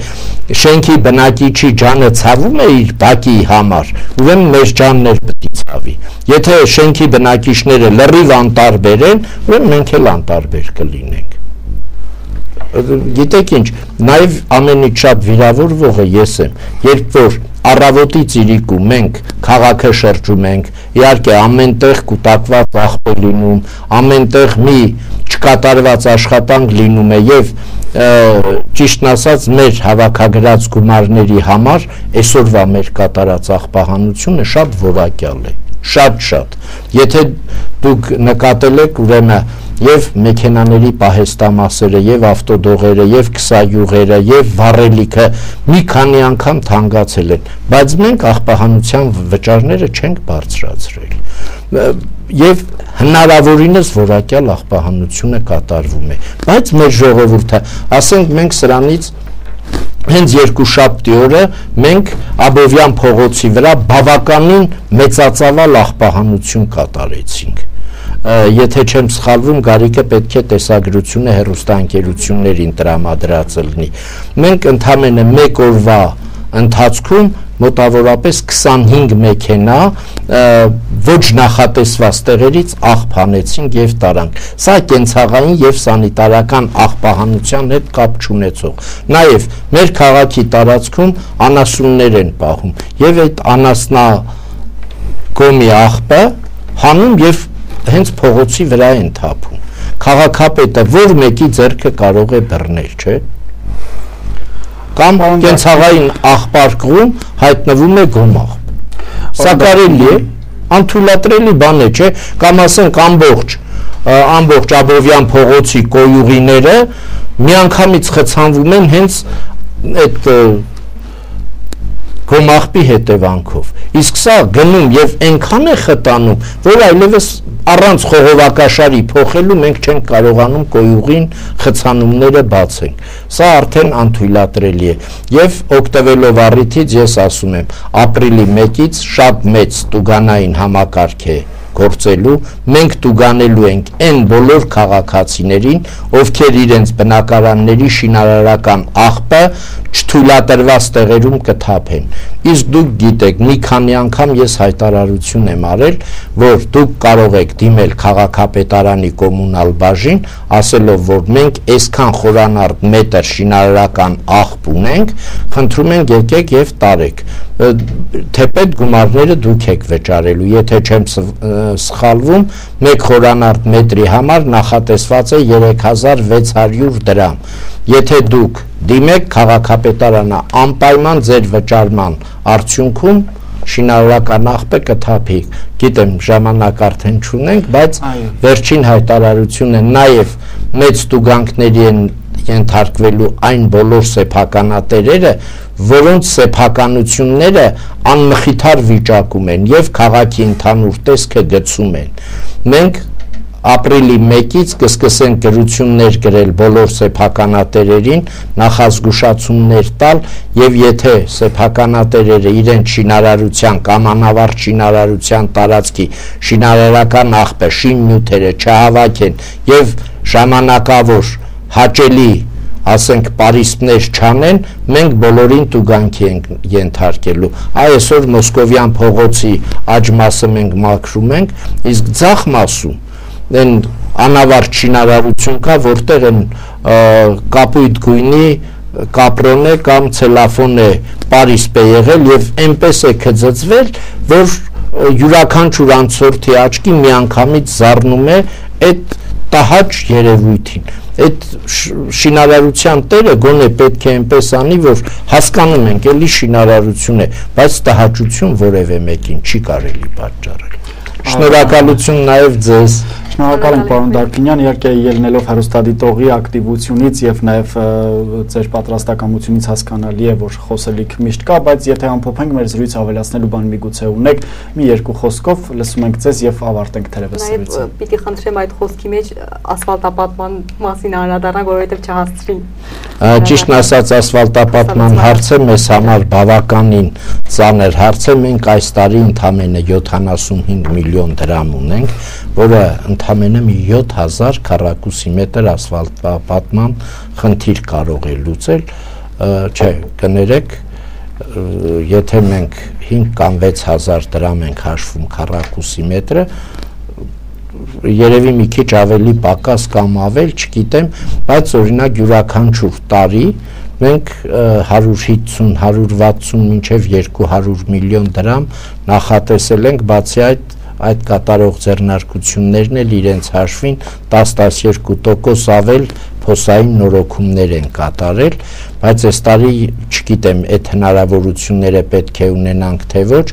շենքի բնակիչի ջանը ցավում է իր բակի համար, ուրեմն մեր ջանն էլ պետք է ցավի։ Եթե շենքի բնակիչները լրիվ անտարբեր են, ուրեմն մենք էլ անտարբեր կլինենք։ Գիտեք ինչ, նաև ամենից շատ վիրավորվողը ես եմ, երբ որ առավոտից իրիկու մենք քաղաքը շրջում ենք, իհարկե ամենտեղ կուտակված աղբ է լինում, ամենտեղ մի չկատարված աշխատանք լինում է եւ ճիշտն ասած մեր հավաքագրած գումարների համար այսօրվա մեր կատարած աղբահանությունը շատ որակյալ է, շատ։ Եթե դուք նկատել եք, ուրեմն եւ մեքենաների պահեստամասերը եւ ավտոդողերը եւ քսայուղերը եւ վառելիքը մի քանի անգամ թանկացել են, բայց մենք աղբահանության վճարները չենք բարձրացրել եւ հնարավորինս որակյալ աղբահանությունը կատարվում է, բայց մեր ժողովուրդը, ասենք մենք սրանից հենց երկուշաբթի օրը մենք Աբովյան փողոցի վրա բավականին մեծածավալ աղբահանություն կատարեցինք։ Եթե չեմ սխալվում, Գարիկը պետք է տեսագրությունը հեռուստաընկերություններին տրամադրած լինի։ Մենք ընդամենը մեկ օրվա ընթացքում մոտավորապես 25 մեքենա ոչ նախատեսված տեղերից աղբ հանեցինք եւ տարանք։ Սա կենցաղային եւ սանիտարական աղբահանության հետ կապ չունեցող։ Նաեւ մեր քաղաքի տարածքում անասուններ են պահում եւ այդ անասնա գոմի աղբը հանում եւ հենց փողոցի վրա են թափում։ Քաղաքապետը որ մեկի ձեռքը կարող է բռնել, չէ՞։ կամ կենցաղային աղբարկղում հայտնվում է գոմաղ։ Սա կարելի է, անթույլատրելի բան է, չէ, կամ ասենք ամբողջ Աբովյան փողոցի կոյուղիները միանգամից խցանվում են հենց այդ գոմաղբի հետևանքով։ Իսկ սա գնում եւ այնքան է խտանում, որ այլևս առանց խողովակաշարի փոխելու մենք չենք կարողանում կոյուղին խցանումները բացենք։ Սա արդեն անթույլատրելի է եւ օգտվելով առիթից ես ասում եմ, ապրիլի 1-ից շատ մեծ տուգանային համակարգ է գործելու, մենք տուգանելու ենք այն բոլոր քաղաքացիներին, ովքեր իրենց բնակարանների շինարարական աղբը չթույլատրված տեղերում կթափեն։ Իսկ դուք գիտեք, մի քանի անգամ ես հայտարարություն եմ արել, որ դուք կարող եք դիմել քաղաքապետարանի կոմունալ բաժին, ասելով, որ մենք այսքան խորանարդ մետր շինարարական աղբ ունենք, խնդրում ենք եկեք եւ տարեք։ Թեպետ գումարները դուք եք վճարելու, եթե չեմ սխալվում, 1 խորանարդ մետրի համար նախատեսված է 3600 դրամ։ Եթե դուք դիմեք քաղաքապետարանը անպայման ձեր վճարման արդյունքում շինարարական աղբը կթափի։ Գիտեմ, ժամանակ արդեն չունենք, բայց վերջին հայտարարությունը նաև մեծ տուգանքների են ենթարկվելու այն բոլոր սեփականատերերը, որոնց սեփականությունները անմխիթար վիճակում են եւ քաղաքի ընդհանուր տեսքը գցում են։ Մենք ապրիլի 1-ից կսկսենք գրություններ գրել բոլոր սեփականատերերին, նախազգուշացումներ տալ եւ եթե սեփականատերերը իրենց շինարարության կամ անավարտ շինարարության տարածքի շինարարական աղբը, շիննյութերը չհավաքեն եւ ժամանակավոր հաճելի ասենք պարիսպներ չանեն, մենք բոլորին տուգանքի ենք ենթարկելու։ Այսօր Մոսկովյան փողոցի աջ մասը մենք մաքրում ենք, իսկ ձախ մասում այն անավարտ շինարարություն կա, որտեղ են կապույտ գույնի կապրոն է կամ ցելոֆան է պարիսպ է եղել եւ այնպես է գծվել, որ յուրաքանչյուր անցորդի աչքի միանգամից զառնում է այդ տհաճ երևույթին։ Այդ շինարարության տերը գոնե պետք է այնպես անի, որ հասկանում ենք, էլի շինարարություն է, բայց տհաճություն որևէ մեկին չի կարելի պատճառել։ Շնորհակալություն նաև ձեզ։ Շնորհակալ եմ պարոն Դարփինյան, իհարկե ելնելով հեռուստադիտողի ակտիվությունից եւ նաեւ ձեր պատրաստակամությունից հասկանալի է, որ խոսելիք միշտ կա, բայց եթե ամփոփենք մեր զրույցը ավելացնելու բան միգուցե ունեք, մի երկու խոսքով լսում ենք ձեզ եւ ավարտենք թերևս զրույցը։ Նաեւ պիտի խնդրեմ այդ խոսքի մեջ ասֆալտապատման մասին անդրադառնալ, որովհետեւ չհասցրին։ Ճիշտն ասած, ասֆալտապատման հարցը մեզ համար բավականին ծանր հարց է։ Մենք այս տարի ընդամենը 75 միլիոն դրամ ունենք, որը ընդամենը 7000 քառակուսի մետր ասֆալտապատման խնդիր կարող է լուծել, չէ, կներեք, եթե մենք 5 կամ 6000 դրամ ենք հաշվում քառակուսի մետրը, երևի մի քիչ ավելի պակաս կամ ավել, չգիտեմ, բայց օրինակ յուրաքանչյուր տարի մենք 150, 160 մինչև 200 միլիոն դրամ նախատեսել ենք, բացի այդ կատարող ձեռնարկություններն էլ իրենց հաշվին 10-12% ավել փոսային նորոգումներ են կատարել, բայց այս տարի չգիտեմ, այդ հնարավորությունները պետք է ունենանք թե ոչ,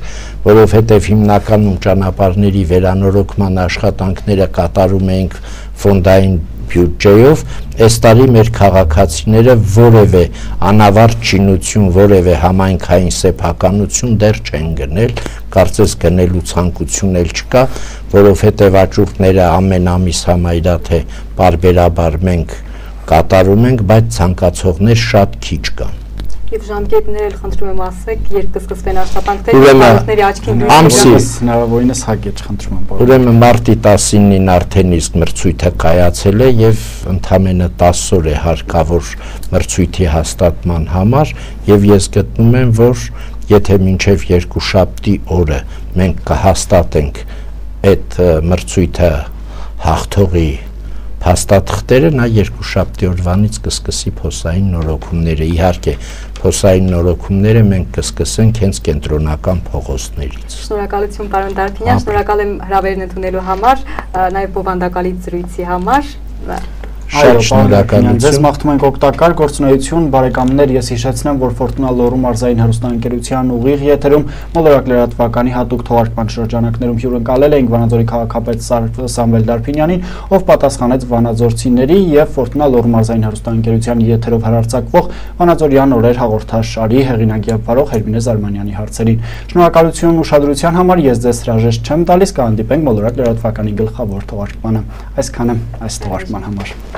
որովհետև հիմնականում ճանապարհների վերանորոգման աշխատանքները կատարում ենք ֆոնդային բյուջեով, այս տարի մեր քաղաքացիները որևէ անավարտ շինություն, որևէ համայնքային սեփականություն դեռ չեն գնել, կարծես գնելու ցանկություն էլ չկա, որովհետև աճուրդները ամեն ամիս համայրաթե բարբերաբար մենք կատարում ենք, բայց ցանկացողներ շատ քիչ կան։ Եվ ժամկետներ էլ խնդրում եմ ասեք, երբ կսկսվեն աշխատանքները, բարեկամների աչքին հնարավորինս հագեջ խնդրում եմ։ Ուրեմն մարտի 19-ին արդեն իսկ մրցույթը կայացել է եւ ընդամենը 10 օր է հարկավոր մրցույթի հաստատման համար եւ ես գտնում եմ, որ եթե մինչեւ երկուշաբթի օրը մենք կհաստատենք այդ մրցույթը հաղթողի փաստաթղթերը, նա երկուշաբթի օրվանից կսկսի փոսային նորոգումները։ Իհարկե, փոսային նորոգումները մենք կսկսենք հենց կենտրոնական փողոցներից։ Շնորհակալություն պարոն Դարփինյան, շնորհակալ եմ հրավերն ընդունելու համար, նաև բովանդակալից զրույցի համար։ Շատ շնորհակալություն։ Ձեզ մաղթում ենք օգտակար գործունեություն, բարեկամներ, ես հիշեցնեմ, որ Ֆորտունա Լոռու մարզային հեռուստաընկերության ուղիղ եթերում մոլորակ լրատվականի հատուկ թողարկման շրջանակներում հյուրընկալել էինք Վանաձորի քաղաքապետ Սամվել Դարփինյանին, ով պատասխանեց վանաձորցիների եւ Ֆորտունա Լոռու մարզային հեռուստաընկերության եթերով հեռարձակվող Վանաձորյան օրեր հաղորդաշարի հեղինակ եւ վարող Հերմինե Զարմանյանի հարցերին։ Շնորհակալություն ուշադրության համար, ես ձեզ հրաժեշտ չեմ տալիս, կհանդիպենք մոլորակ լրատվականի գլխավոր թողարկմանը։ Այսքանը այս թողարկման համար։